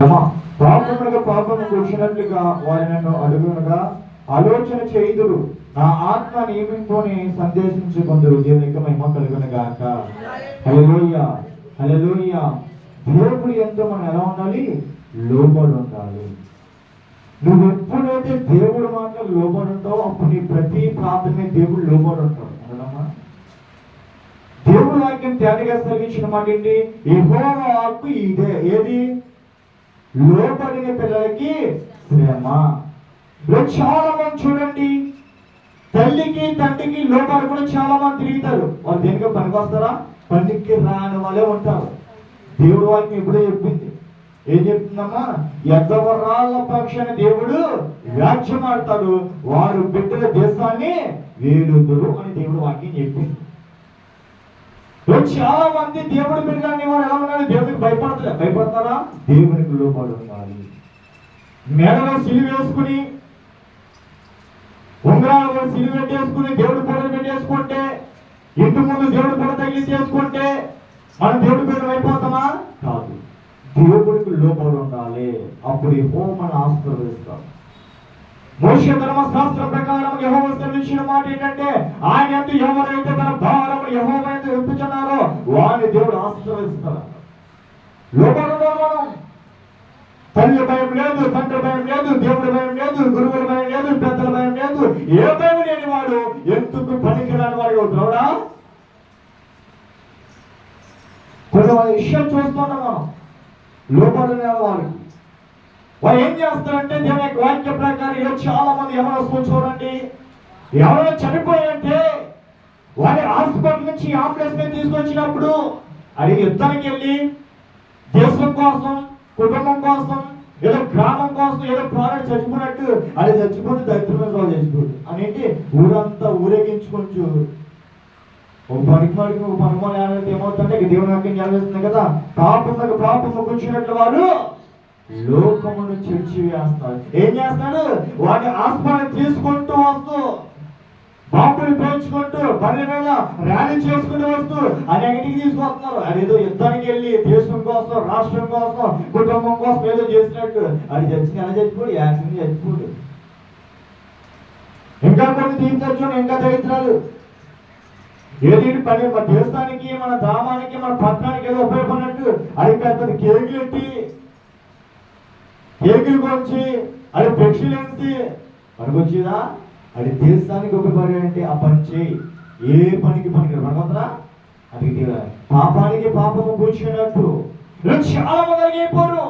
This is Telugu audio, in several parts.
పాపమునగా పాపము కూర్చున్నట్లుగా వారి నన్ను అడుగునగా ఆలోచన చేయుదురు. నా ఆత్మ నియమింపుని సందేశించుకుందరు. దేవునికి మహిమ కలుగును గాక. హల్లెలూయా, హల్లెలూయా. దేవుడు ఎంతో మనం ఎలా ఉండాలి? లోబడి ఉండాలి. నువ్వు ఎప్పుడైతే దేవుడు మాటలు లోబడి ఉంటావో అప్పుడు నీ ప్రతి ప్రార్థన దేవుడు లోబడి ఉంటాడు. అవునమ్మా? దేవుడు వాక్యం తేటగా కలిగించిన మాట ఏంటి? యెహోవా వాక్కు ఇదే. ఏది? లోబడిన పిల్లలకి శ్రమ. చాలా మంది చూడండి, తల్లికి తండ్రికి లోబడి కూడా చాలా మంది తిరుగుతారు. వాళ్ళు దేనికి పనికి వస్తారా? పనికి రాని వాళ్ళే ఉంటారు. దేవుడు వాక్యం ఎప్పుడో చెప్పింది. ఏం చెప్తుందమ్మా? ఎద్దవరాళ్ళ పక్షాన్ని దేవుడు వ్యాఖ్యం ఆడతాడు, వారు బిడ్డల దేశాన్ని వేలుదురు అని దేవుడు వాక్యం చెప్పింది. చాలా మంది దేవుడి బిడ్డలని వారు ఎలా ఉన్నారు? దేవుడికి భయపడతారా? దేవునికి లోబడి ఉండాలి. మెడలో సిలువ వేసుకుని, ఉంగరాలు సిలువ పెట్టేసుకుని దేవుడి పొడలు పెట్టేసుకుంటే, ఇంటి ముందు దేవుడి పొడ తగిలించేసుకుంటే మనం దేవుడి బిడ్డలు అయిపోతామా? కాదు. దేవుడికి లోబడి ఉండాలి. అప్పుడు యెహోవాను ఆశీర్వదిస్తాం. మోషే ధర్మశాస్త్రం ప్రకారం యెహోవా సెలవిచ్చిన మాట ఏంటంటే, ఆయన యందు ఎవరైతే తన భారము యెహోవా యందు వెతుకుచున్నారో వారిని దేవుడు ఆశీర్వదిస్తాడు. లోబడి మనం తల్లి భయం లేదు, తండ్రి భయం లేదు, దేవుడి భయం లేదు, గురువుల భయం లేదు, పెద్దల భయం లేదు. ఏ భయం లేని వాడు ఎందుకు పనికిరాని వాడు అవుతాడా? కొన్ని విషయాలు చూస్తున్నాం మనం. లోబడిన వాళ్ళకి వారు ఏం చేస్తారంటే, దేవుని యొక్క వాక్య ప్రకారం చాలా మంది ఎవరో చూడండి, ఎవరైనా చనిపోయారంటే వారి హాస్పిటల్ నుంచి అంబులెన్స్ మీద తీసుకొచ్చినప్పుడు అది యుద్ధానికి వెళ్ళి దేశం కోసం, కుటుంబం కోసం, ఏదో గ్రామం కోసం ఏదో ప్రాణాలు చచ్చిపోయినట్టు అది చచ్చిపోతే దరిద్రమైన వాళ్ళు చచ్చిపోతుంది అనేంటి ఊరంతా ఊరేగించుకోవచ్చు. ఒక పనికి ఏమవుతుందంటే దేవుని వాక్యం జరుగుతుంది కదా, పాపము కూర్చున్నట్లు వారు లోకమును చెడిచి వేస్తాడు. ఏం చేస్తాడు? వాడిని ఆస్పాన్ని తీసుకుంటూ వస్తూ, బాంబులు పేర్చుకుంటూ, బండి మీద ర్యాలీ చేసుకుంటూ వస్తూ అన్నిటికి తీసుకొస్తున్నారు. అదేదో యుద్ధానికి వెళ్ళి దేశం కోసం, రాష్ట్రం కోసం, కుటుంబం కోసం ఏదో చేసినట్టు అది చచ్చి ఎలా చచ్చిపోడు? యాక్సిడెంట్ చచ్చిపోడు. ఇంకా కొన్ని తీర్చచ్చు, ఇంకా దరిద్రాలు ఏది పని మన దేశానికి, మన గ్రామానికి, మన పట్టణానికి ఏదో ఉపయోగపడినట్టు అది పెద్దది కేకులు కొంచి అది పెక్షులేంటి పనికొచ్చేదా? అది దేశానికి ఉపయోగపడే ఆ పని చేయి. ఏ పనికి పనికొందరా? అది పాపానికి పాపము కూర్చున్నట్టు చాలా మంది అయిపోరు.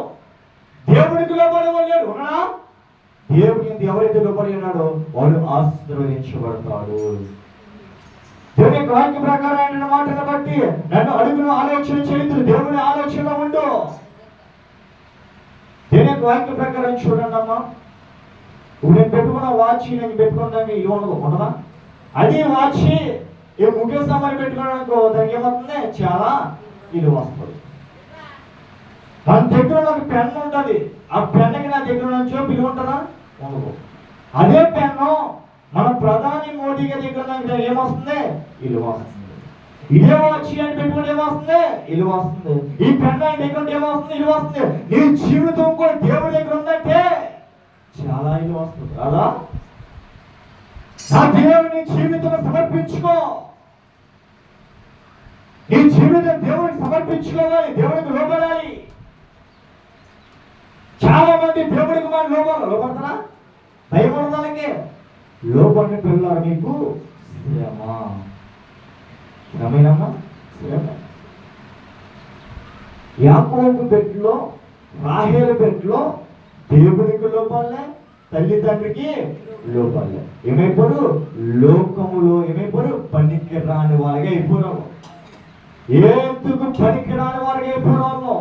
దేవుడికి లోబడి వాళ్ళు ఉన్నా, దేవుడికి ఎవరైతే లోబడి ఉన్నాడో వాడు ఆశీర్వదించబడతాడు. దేవుని వాక్య ప్రకారం ఆయన మాటను బట్టి నన్ను అడుగును ఆలోచన చేయుదురు. దేవుని ఆలోచనలో ఉండు. దేవుని వాక్య ప్రకారం చూడండి అమ్మా. నేను పెట్టుకున్న వాచ్ నేను పెట్టుకున్నాను ఇల్లు ఉండదా? అది వాచ్ ముఖేసామని పెట్టుకున్నానుకో దానికి ఏమవుతుంది? చాలా ఇల్లు వస్తుంది. మన దగ్గర ఒక పెన్ ఉంటుంది, ఆ పెన్నుకి నా దగ్గర నుంచో విలువ ఉంటుందా? ఉండదు. అదే పెన్ను మన ప్రధాని మోడీ గారి దగ్గర ఏమొస్తుంది? ఇల్లు వస్తుంది. ఇదే వాచ్ అని పెట్టుకుంటే ఏమొస్తుంది? ఇల్లు వస్తుంది. ఈ పెన్ అని పెట్టుకుంటే ఏమొస్తుంది? ఇల్లు వస్తుంది. నీ జీవితం కూడా దేవుడి దగ్గర ఉందంటే చాలా ఇల్లు వస్తుంది కదా. నా దేవుని జీవితం సమర్పించుకో. నీ జీవితం దేవుడికి సమర్పించుకోవాలి, దేవుడికి లోబడాలి. చాలా మంది దేవుడికి మనం లోబడతారా? భయపడదానికి లోపడిన పిల్లలు మీకు శ్రమేనమ్మా, శ్రమ. యాకోబు బెట్లో, రాహేలు బెట్లో దేవునికి లోపలే, తల్లిదండ్రికి లోపలే. ఏమైపోరు? లోకములో ఏమైపోరు? పనికి రాని వారిగా అయిపోరాము. ఎందుకు పనికి రాని వారిగా అయిపోరాము?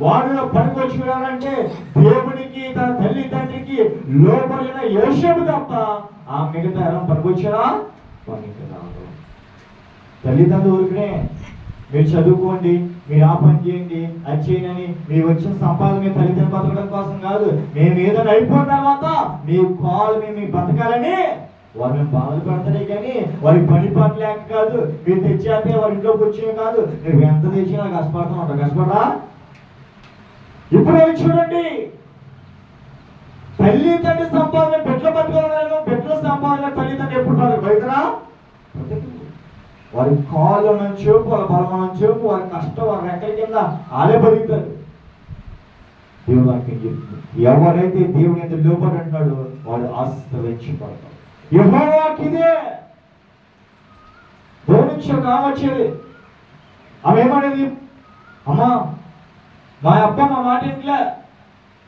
వాడిలో పనికి వచ్చినారంటే దేవునికి, తన తల్లిదండ్రికి లోపలిన యోసేపు తప్ప ఆ మిగతా ఎలా పనికొచ్చారా? పనికి రాదు. తల్లిదండ్రులు ఊరికనే మీరు చదువుకోండి, మీరు ఆ పని చేయండి, అది చేయనని మీరు వచ్చిన సంపాదన మీ తల్లిదండ్రులు బతకడం కోసం కాదు. మేము ఏదైనా అయిపోయిన తర్వాత మీ కాలు మేము బతకాలని వారిని బాధలు పెడతానే కానీ వారికి పని పాట లేక కాదు. మీరు తెచ్చేస్తే వారి ఇంట్లోకి వచ్చేవి కాదు. మీరు ఎంత తెచ్చినా కష్టపడతా ఉంటారు. కష్టపడరా? ఇప్పుడు అవి చూడండి, తల్లి తండ్రి సంపాదన బిడ్డల బతుకులను, బిడ్డల సంపాదన తల్లి తండ్రి ఎప్పుడు బయటరా వారి కాళ్ళు నుంచి వాళ్ళ బలమైన చూపు, వారి కష్టం, వారి రెక్కల కింద ఆలే బతుకుతారు. దేవుడు వాక్యం చెప్తుంది, ఎవరైతే దేవుని ఎందుకు లోపడి అంటున్నాడో వాడు ఆశ్రయించబడతాడు. యెహోవాకి ఇదే దేవుడి నుంచి ఒక ఆమె వచ్చేది. ఆమె ఏమనేది, అమ్మా మా అబ్బ మా మాట ఇంట్లే,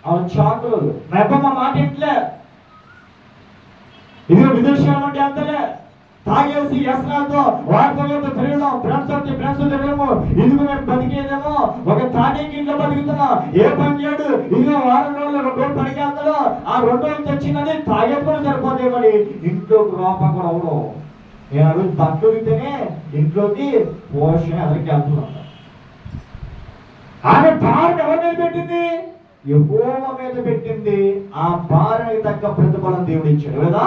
ఆమె చాకులు, మా అబ్బ మా మాట ఇంట్లే, ఇదిగో విదేశాలు అంటే అంతలే, తాగేసి వ్యసనాలతో వారితో తిరగడం, ఫ్రెండ్స్ తిరగడము, ఇదిగో మేము బతికేదేమో ఒక తాగేకి ఇంట్లో బతుకుతున్నా, ఏ పని చేయడు, ఇదిగో వారం రోజులు 2 రోజులు పనికి వెళ్తాడు, ఆ 2 రోజులు తెచ్చినది తాగేసుకొని సరిపోతేమని ఇంట్లోకి రూపం కూడా అవడం. నేను ఆ రోజు బట్టలు తినే ఇంట్లోకి పోషణ ఎదరికి వెళ్తున్నాను. ఆమె భార్య ఎవరి మీద పెట్టింది? యెహోవా మీద పెట్టింది. ఆ భార్యకి తగ్గ ప్రతిఫలం దేవుడు ఇచ్చాడు కదా.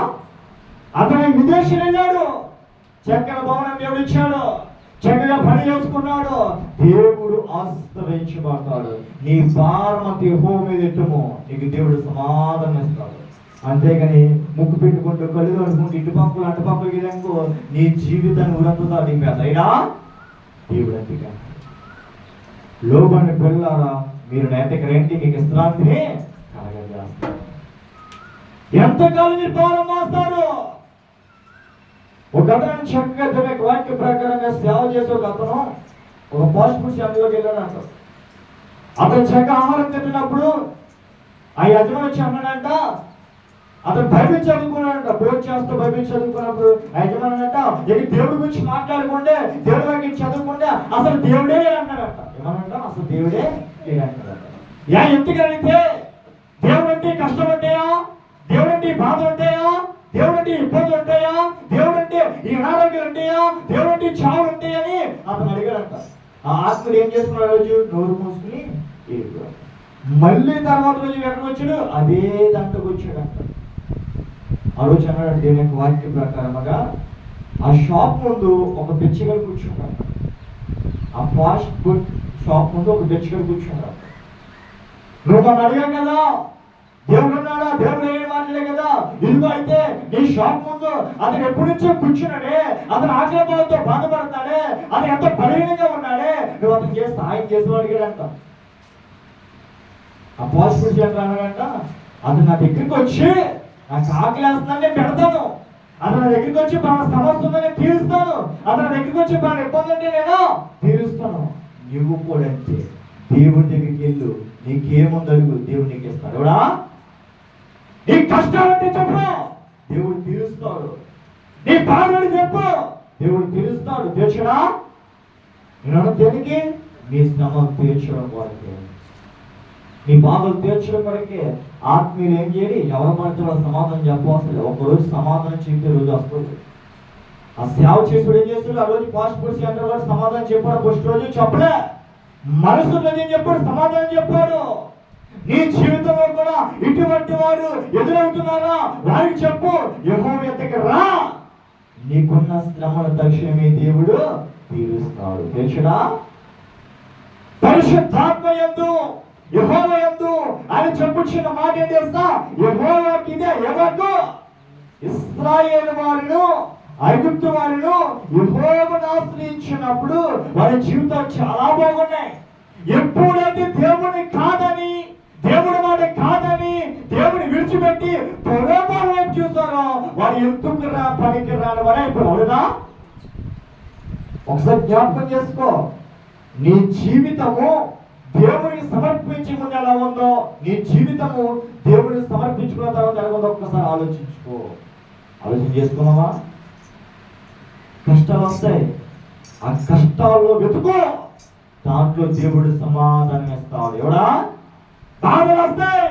అతను విదేశం వెళ్ళాడు, చక్కని భవనం దేవుడు ఇచ్చాడు, చక్కగా పని చేసుకున్నాడు. దేవుడు ఆశ్రయించబడతాడు. నీ భారమతి యెహోవా మీద ఎట్టుమో, నీకు దేవుడు సమాధానం ఇస్తాడు. అంతేగాని ముక్కు పెట్టుకుంటూ కళ్ళు కడుకుంటూ ఇటుపక్కలు అటుపక్కలకి వెళ్ళాకో నీ జీవితాన్ని ఉరంతుతాడు. ఇంకా అయినా దేవుడు అంతేగా. లోబడిన పిల్లలారా, మీరు నైతిక రండి, మీకు విశ్రాంతిని కలగజేస్తారు. ఎంతకాలం మీరు భారం మోస్తారు? ఒక అతను చక్కగా దేవుని వాక్య ప్రకారంగా సేవ చేసే ఒక అతను ఒక ఫాస్ట్ ఫుడ్ షాప్లోకి వెళ్ళాడు అంట. అతను చక్కగా ఆహారం తింటున్నప్పుడు ఆ యజమాని వచ్చి అన్నాడంట, అతను బైబిల్ చదువుకున్నాడంట. భోజనం చేస్తూ బైబిల్ చదువుకున్నప్పుడు ఆ యజమాని అంట, దేవుడి గురించి మాట్లాడకుండా, దేవుడి వాక్యం చదువుకుంటే అసలు దేవుడే లేదంటాడంట. ఏమనంట, అసలు దేవుడే లేదంటాడంట. ఎందుకు అడిగితే, దేవుడు అంటే కష్టం ఉంటాయా, దేవుడు అంటే బాధలు ఉంటాయా, దేవుడు అంటే ఇబ్బందులు ఉంటాయా, దేవుడు అంటే ఈ అనారోగ్యాలు ఉంటాయా, దేవుడు అంటే చావులు ఉంటాయని అతను అడిగాడంట. ఆ ఆత్మడు ఏం చేసుకున్నాడు? రోజు నోరు మూసుకుని మళ్ళీ తర్వాత రోజు ఎక్కడికి వచ్చాడు? అదే దాంట్లోకి వచ్చాడంట. ఆ రోజు అన్నాడు దేవుని యొక్క వాక్య ప్రకారంగా, ఆ షాప్ ముందు ఒక బిచ్చగాడు కూర్చున్నాడు. ఆ ఫాస్ట్ ఫుడ్ షాప్ ముందు ఒక బిచ్చగాడు కూర్చున్నాడు. నువ్వు మనం అడిగాం కదా, దేవుడు ఉన్నాడా, దేవుడు ఏం మాట్లాడే కదా, ఇదిగో అయితే నీ షాప్ ముందు అతను ఎప్పటి నుంచో కూర్చున్నాడే, అతను ఆకలితో బాధపడతాడే, అతను ఎంతో బలహీనంగా ఉన్నాడే, నువ్వు అతను చేసి సాయం చేసి అడిగాడంట. ఆ ఫాస్ట్ ఫుడ్ సెంటర్ అన్నాడంట, అతను నా దగ్గరికి వచ్చి నాకు ఆకలి వేస్తుందని నేను పెడతాను, అతను నా దగ్గరికి వచ్చి మన సమస్య ఉందని తీరుస్తాను, అతని దగ్గరికి వచ్చి మన ఇబ్బంది అంటే నేను తీరుస్తాను. నువ్వు కూడా అంతే, దేవుడి దగ్గరికి వెళ్ళు, నీకేముంది అడుగు, దేవుడు నీకు ఇస్తాడు. ఎవడా నీ కష్టాలంటే చెప్పు, దేవుడు తీరుస్తాడు. నీ బాధలు చెప్పు, దేవుడు తీరుస్తాడు. తీర్చడా? నేను దేనికి? నీ శ్రమ తీర్చడం కొరకే, నీ బాధలు తీర్చడం కొరకే. ఆత్మీయులు ఏం చేయాలి? ఎవరు పడితే వాళ్ళ సమాధానం చెప్పవస్తుంది. ఒకరోజు సమాధానం చెప్పే రోజు వస్తుంది. ఆ సేవ చేసుడు ఏం చేస్తాడు? ఆ రోజు ఫాస్ట్ ఫుడ్ సెంటర్ వాడు సమాధానం చెప్పాడు. ఫస్ట్ రోజు చెప్పలే, మనసులో ఏం చెప్పాడు? సమాధానం చెప్పాడు. నీ జీవితంలో కూడా ఇటువంటి వారు ఎదురవుతున్నారా? వారికి చెప్పు, యెహోవా యొద్దకు రా, నీకున్న శ్రమల తక్షణమే దేవుడు తీరుస్తాడు. తెలుసుడా? పరిశుద్ధాత్మ యందు, యెహోవా యందు ఆయన చెప్పుచున్న మాట ఏం చేస్తా? యెహోవాకి ఇదే, ఎవరు? ఇశ్రాయేలు వారిను, ఐగుప్తు వారిను యెహోవాను ఆశ్రయించినప్పుడు వారి జీవితాలు చాలా బాగున్నాయి. ఎప్పుడైతే దేవుని కాదని, దేవుడి మాట కాదని, దేవుని విడిచిపెట్టి పొరపాటు వైపు చూస్తారో వారు ఎందుకు పనికి రాని వారే ఇప్పుడు. అవునా? ఒకసారి జ్ఞాపకం చేసుకో, నీ జీవితము దేవుడికి సమర్పించే ముందు ఎలా ఉందో, నీ జీవితము దేవుడిని సమర్పించుకున్న తర్వాత ఎలా ఉందో ఒక్కసారి ఆలోచించుకో. ఆలోచన చేసుకున్నావా? కష్టాలు వస్తాయి, ఆ కష్టాల్లో వెతుకో, దాంట్లో దేవుడు సమాధానం ఇస్తాడు. ఎవడా? బాధలు వస్తాయి,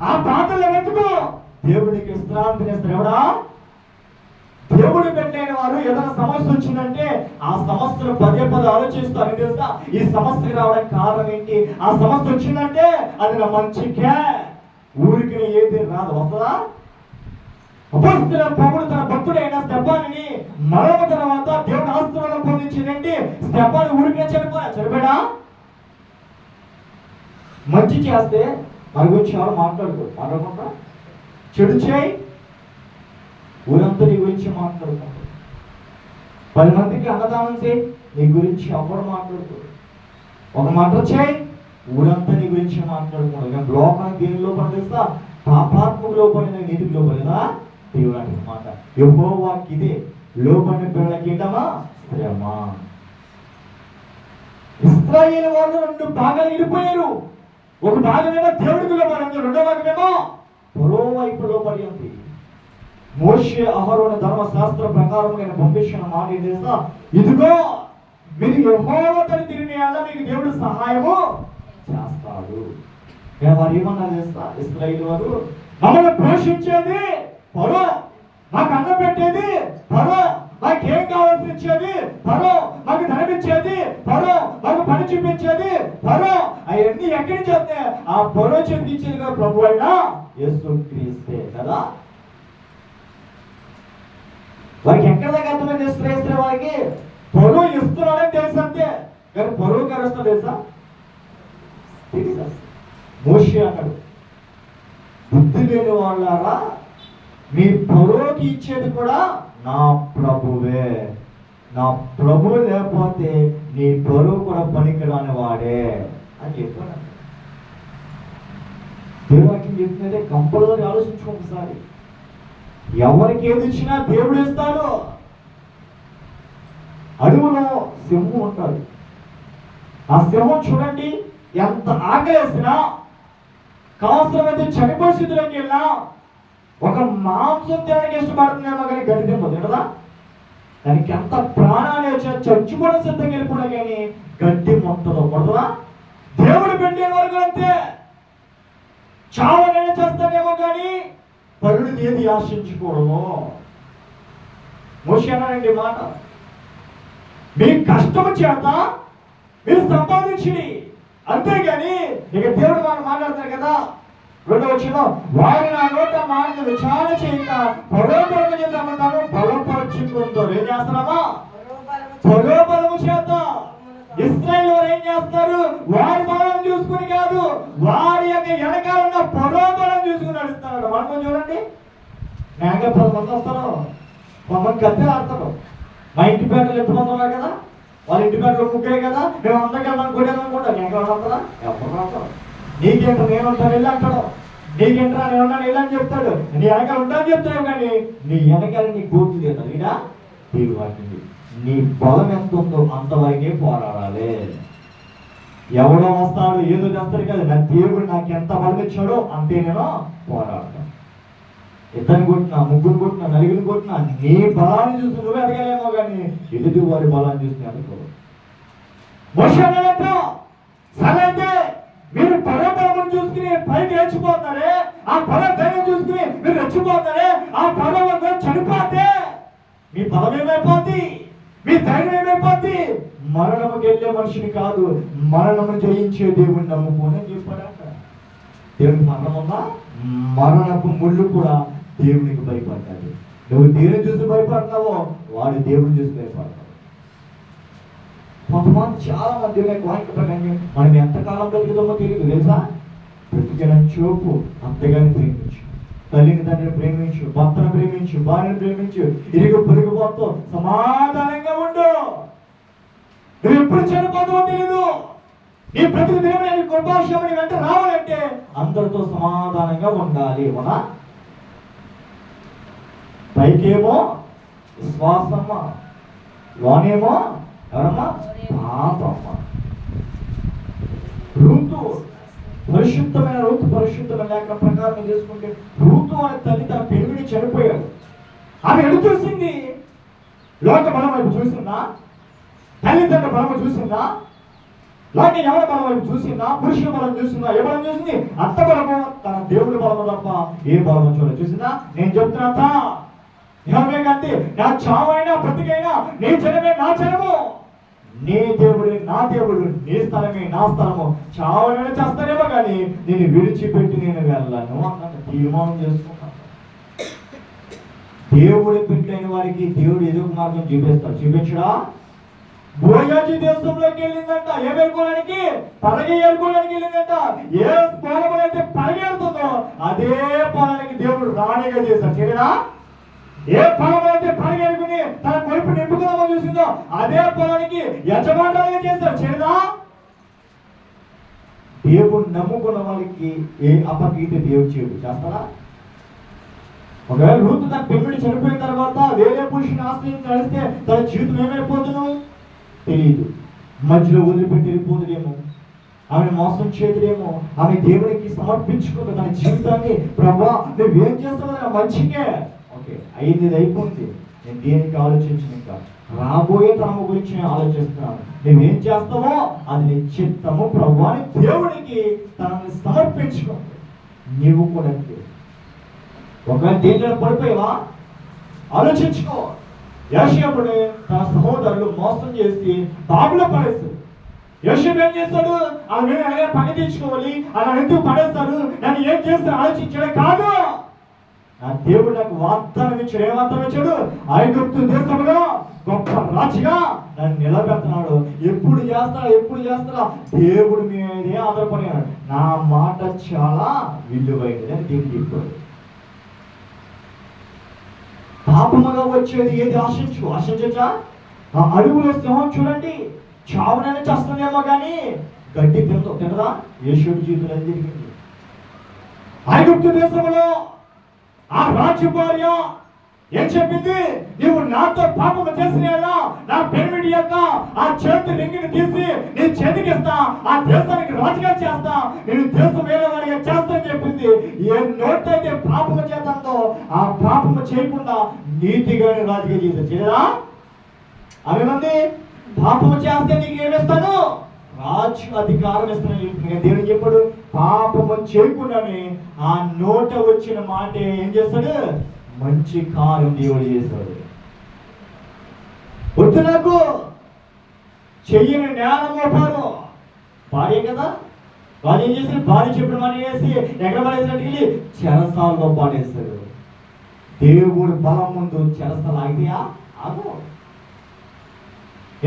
ఆ బాధల్లో వెతుకో, దేవుడికి విశ్రాంతిని ఇస్తాడు. ఎవడా? దేవుడు పెట్టలేని వారు ఏదైనా సమస్య వచ్చిందంటే ఆ సమస్యను పదే ఆలోచిస్తారు. తెలుసా? ఈ సమస్యకి రావడానికి కారణం ఏంటి? ఆ సమస్య వచ్చిందంటే అది నా మంచికే, ఊరికి ఏది రాదు. వస్తుందా? అపొస్తలుడైన పౌలు తన భక్తుడైన స్తెఫానుని మరణ తర్వాత దేవుడు ఆశీర్వాదం పొందించిందంటే స్తెఫాను ఊరికే చనిపోయాడా? మంచి చేస్తే మన గురించి ఎవరు మాట్లాడుకుంటా. చెడు చేయి, ఊరంతా నీ గురించి మాట్లాడుకుంటారు. 10 మందికి అన్నదానం చేయి, నీ గురించి ఎవరు మాట్లాడుకోరు. ఒక మాట చేయి, ఊరంతా నీ గురించి మాట్లాడుకోరు. నేను లోకానికి దేని లోపడిస్తా, పాపాత్మకు లోపడిన నీతికి లోపడినా దేవుడు అంటే మాట. యెహోవాకి ఇదే లోపడిన పిల్లలకి ఏంటమ్మా శ్రమ. ఇశ్రాయేలు వాళ్ళు 2 భాగాలు విడిపోయారు. ఒక భాగమేమో దేవుడికి లోపడి ఉంది, రెండో భాగమేమో మరో వైపు లోపడి ఉంది. మోషే అహరోను ధర్మశాస్త్ర ప్రకారం నేను పంపించిన మాట ఏం చేస్తా, ఇదిగో మీరు యెహోవా తన తిరిగిన మీకు దేవుడు సహాయము చేస్తాడు. వారు ఏమన్నా చేస్తా, ఇశ్రాయేలు వారు మమ్మల్ని పోషించేది ఫరో, మాకు అన్నం పెట్టేది ఫరో, మాకేం కావాల్సి ఇచ్చేది ఫరో, మాకు ధనమిచ్చేది ఫరో, మాకు పని చూపించేది ఫరో. అవన్నీ ఎక్కడి నుంచి వస్తాయి? ఆ ఫరో చేతికి ఇచ్చేది కదా ప్రభు అయినా యేసుక్రీస్తే కదా. వారికి ఎక్కడ దాకా అర్థమైంది? ఇస్త్రీ వారికి పొరుగు ఇస్తున్నాడని తెలుసు అంతే, కానీ పొరుగు కరుస్తా తెలుసా? మోషే అన్నాడు, బుద్ధి లేని వాళ్ళారా, మీ పొరుగుకి ఇచ్చేది కూడా నా ప్రభువే. నా ప్రభు లేకపోతే నీ పొరుగు కూడా పనికిరాని వాడే అని చెప్పాడు. దేవుడికి చెప్తుంటే కంపల్సరీ ఆలోచించుకో ఒకసారి. ఎవరికి ఏది ఇచ్చినా దేవుడు ఇస్తాడు. అడవులో సింహం ఉంటాడు. ఆ సింహం చూడండి, ఎంత ఆకలేసినా కావలసినది చనిపోయే స్థితిలోకి వెళ్ళినా ఒక మాంసం తినడానికి ఇష్టపడుతుందేమో కానీ గడ్డి తినదు కదా. దానికి ఎంత ప్రాణాలు వచ్చా చచ్చిపోవడం సిద్ధంగా వెళ్ళిపోయినా కానీ గడ్డి మొత్తలో పడుతుందా? దేవుడు పెట్టే వరకు అంతే. చావనైనా చేస్తానేమో కానీ పరుడు ఏది ఆశించకూడదు. మోషే అన్నాడండి మాట, మీ కష్టము చేత మీరు సంపాదించింది అంతేగాని ఇక దేవుడు మనం మాట్లాడతారు కదా. 2వ వచనం, వారి నా నోట మాటలు విచారణ చేయక పరోబలము చేద్దామంటారు, బలపరుచుకుంటారు. ఏం చేస్తున్నామా? పరోబలము చేత. ఇశ్రాయేలు వారు ఏం చేస్తారు? వారి బలం చూసుకుని కాదు, వారి యొక్క వెనకాల ఉన్న పరోబలం చూసుకుని నడుస్తున్నాడు. మనం చూడండి, మేఘ 10 మంది వస్తారు, 10 మంది కత్తి ఆడతారు. మా ఇంటి పేటలు ఎంతమంది ఉన్నారు కదా, వాళ్ళ ఇంటి పేటలో ముగ్గురే కదా, మేము అందరికీ వెళ్ళాలని కొట్టేదనుకుంటా. నేను ఆడతారా? ఎవరు ఆడతారు? నీకేంట నేను ఉంటాను వెళ్ళి అంటాడు, నీకేంటరా నేను ఉన్నాను వెళ్ళి అని చెప్తాడు. నీ వెనకాల ఉంటాను చెప్తాడు, కానీ నీ వెనకాల నీ గోర్లు చేస్తాడు. ఇడా దేవుడు వాటింది, నీ బలం ఎంత ఉందో అంతవరకే పోరాడాలి. ఎవడో వస్తాడు ఏదో చేస్తాడు కదా, నా దేవుడు నాకు ఎంత బలం ఇచ్చాడో అంతే నేను పోరాడతాను. 2 కొట్టినా, 3 కొట్టినా, 4 కొట్టినా నీ బలాన్ని చూసి నువ్వే ఎదగలేమో కానీ ఎదుటి వారి బలాన్ని చూసి ఎదగవు. మోషే అన్నాడంట, సరే అయితే మీరు పరబలమును చూసుకుని పైకి రెచ్చిపోతారే, ఆ పరదైవం చూసుకుని మీరు రెచ్చిపోతారే, ఆ పరవంగా చనిపోతే మీ బలం ఏమైపోద్ది, మీ ధైర్యం ఏమైపోద్ది? మరణముకి వెళ్ళే మనిషిని కాదు, మరణము జయించే దేవుడిని నమ్ముకోని చెప్పాడట. దేవునికి మరణం ఉందా? మరణపు ముళ్ళు కూడా దేవునికి భయపడ్డాడు. నువ్వు దేవుని చూసి భయపడుతున్నావో వాడు దేవుని చూసి భయపడతావు. కొంతమంది చాలా మంది వాక్య ప్రకారం మనం ఎంతకాలం బతుకుతామో తెలియదు తెలుసా. బ్రతికిన చూపు అంతగానే ప్రేమించు, తల్లిని తండ్రిని ప్రేమించు, భర్తను ప్రేమించు, భార్యను ప్రేమించు, ఇరుగు పొరుగు వారితో సమాధానంగా ఉండు. నువ్వు ఎప్పుడు చనిపోతావో తెలీదు. నీ బ్రతుకు తిరగని కృపాశమని వెంట రావాలంటే అందరితో సమాధానంగా ఉండాలి. మన పైకేమో విశ్వాసమ్మ, లోనేమో ఎవరమ్మా? పాపమ్మ. రూతు పరిశుద్ధమైన పరిశుద్ధమైన లేఖన ప్రకారం చేసుకుంటే రూతు అనే తల్లి తన పెరుగుని చనిపోయాడు. ఆమె ఎడు చూసింది? లోక బలం వైపు చూసిందా? తల్లిదండ్రుల బలం చూసిందా? లేక ఎవరి బలం వైపు చూసిందా? పురుషుల బలం చూసిందా? ఏ బలం చూసింది? అత్త బలము, తన దేవుడి బలము తప్ప ఏ బలము చూసిందా? నేను చెప్తున్నా, ఏమేకంటే నా చావైనా బ్రతికైనా నీ జనమే నా జనము, నీ దేవుడే నా దేవుడు, నీ స్థలమే నా స్థలము. చావైనా చేస్తానేమో కానీ నేను విడిచిపెట్టి నేను వెళ్ళను అన్నట్టు తీర్మానం చేసుకున్నాను. దేవుడి బిడ్డలైన వారికి దేవుడు ఏదో ఒక మార్గం చూపిస్తాడు. చూపించడా? బోయాజీ దేశంలోకి వెళ్ళిందంట. ఏం ఏరుకోవడానికి? పరగ ఏరుకోవడానికి వెళ్ళిందంట. ఏ పొలం అయితే పరిగెడుతుందో అదే పొలానికి దేవుడు రాణిగా చేశాడు. చేయడా? ఏ పొలం అయితే పరిగెడుకుని తన కొడుకు నింపుకుందామని చూసిందో అదే పొలానికి యజమానులుగా చేశాడు. చేయదా? దేవుడు నమ్ముకున్న వాళ్ళకి ఏ అపకీర్తి దేవుడు చేయడు. చేస్తారా? ఒకవేళ రూతు తన పెళ్ళి చనిపోయిన తర్వాత వేరే పురుషుని ఆశ్రయించి నడిస్తే తన జీవితం ఏమైపోతుందో తెలియదు. మధ్యలో వదిలిపెట్టి వెళ్ళిపోతుందేమో, ఆమె మోసం చేతులేమో, ఆమె దేవునికి సమర్పించుకుంటూ తన జీవితాన్ని ప్రభా నువ్వేం చేస్తావు నా మంచికే, ఓకే అయింది అయిపోయింది, నేను దేనికి ఆలోచించిన ఇంకా రాబోయే తరము గురించి నేను ఆలోచిస్తున్నాను, నువ్వేం చేస్తావో అది నీ చిత్తము ప్రభా అని దేవునికి తనని సమర్పించుకోండి. నీవు కూడా ఒకవేళ దేనిలో పడిపోయావా ఆలోచించుకో. యోసేపుని తన సహోదరులు మోసం చేసి బాబులో పడేస్తారు. యోసేపు ఏం చేస్తాడు? ఆమె అలాగే పగ తీర్చుకోవాలి, అలా ఎందుకు పడేస్తాడు, నన్ను ఏం చేస్తాడు ఆలోచించాడు కాదు. నా దేవుడు నాకు వాగ్దానం ఇచ్చాడు. ఏ వాగ్దానం ఇచ్చాడు? ఐగుప్తు దేశంలో గొప్ప రాజుగా నన్ను నిలబెడుతున్నాడు. ఎప్పుడు చేస్తారా దేవుడు మీదే ఆధారపడినాడు. నా మాట చాలా విలువైనది అని దేవుడు చెప్పాడు. పాపముగా వచ్చేది ఏది ఆశించచ్చా? ఆ అడుగులో సింహం చూడండి, చావునైనా చేస్తుందేమో కానీ గడ్డి తినదా? యేషుడి జీవితంలో ఏం జరిగింది? ఐగుప్తు దేశంలో ఆ రాజు భార్య ఏం చెప్పింది? నీవు నాతో పాపము చేసినా నా పెనిమిటి యొక్క ఆ చేతి రింగిని తీసి నీ చేతికిస్తా, ఆ దేశానికి రాజుగా చేస్తా, నేను దేశం వేరే వాడిగా చేస్తా అని చెప్పింది. ఏ నోటైతే పాపము చేద్దాంతో ఆ పాపము చేయకుండా నీతిగానే రాజుగా చేసేదా? అవి మంది పాపము చేస్తే నీకు ఏమిస్తాను? రాజు అధికారం ఇస్తానని చెప్తున్నాడు. దేవుడు చెప్పాడు పాపము చేయకుండానే ఆ నోట వచ్చిన మాట ఏం చేస్తాడు? మంచి కార్యం దేవుడు చేశాడు. వద్దు నాకు చెయ్యని నేరం మోపారు భార్య కదా, వాళ్ళు ఏం చేశారు? భార్య చెప్పిన మాట వేసి ఎక్కడ పడేసినట్టుకెళ్ళి చెరసాల్లో పాడేశాడు. దేవుడు బలం ముందు చెరసాలు ఆగియా? ఆగు.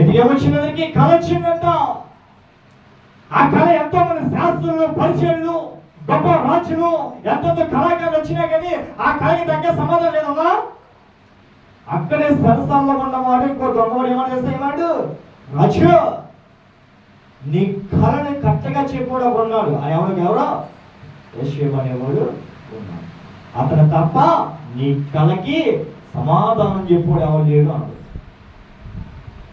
ఎందుకేమొచ్చినదానికి కళ వచ్చిందంట. ఆ కళ ఎంతో మంది శాస్త్రులు, పరిచయులు, గొప్ప రాజులు ఎంతో కళాకారులు వచ్చినా కానీ ఆ కళకి తగ్గ సమాధానం లేదమ్మా. అక్కడే సరసాల్లో ఉన్నవాడు ఇంకో దొంగవాడు ఏమని చేస్తాడు? రాజు నీ కళని కరెక్ట్గా చెప్పాడు ఒకడు ఉన్నాడు. ఆ ఎవరో యోసేపు అనేవాడు ఉన్నాడు. అతను తప్ప నీ కళకి సమాధానం చెప్పాడు ఎవరు లేడు అన్నాడు.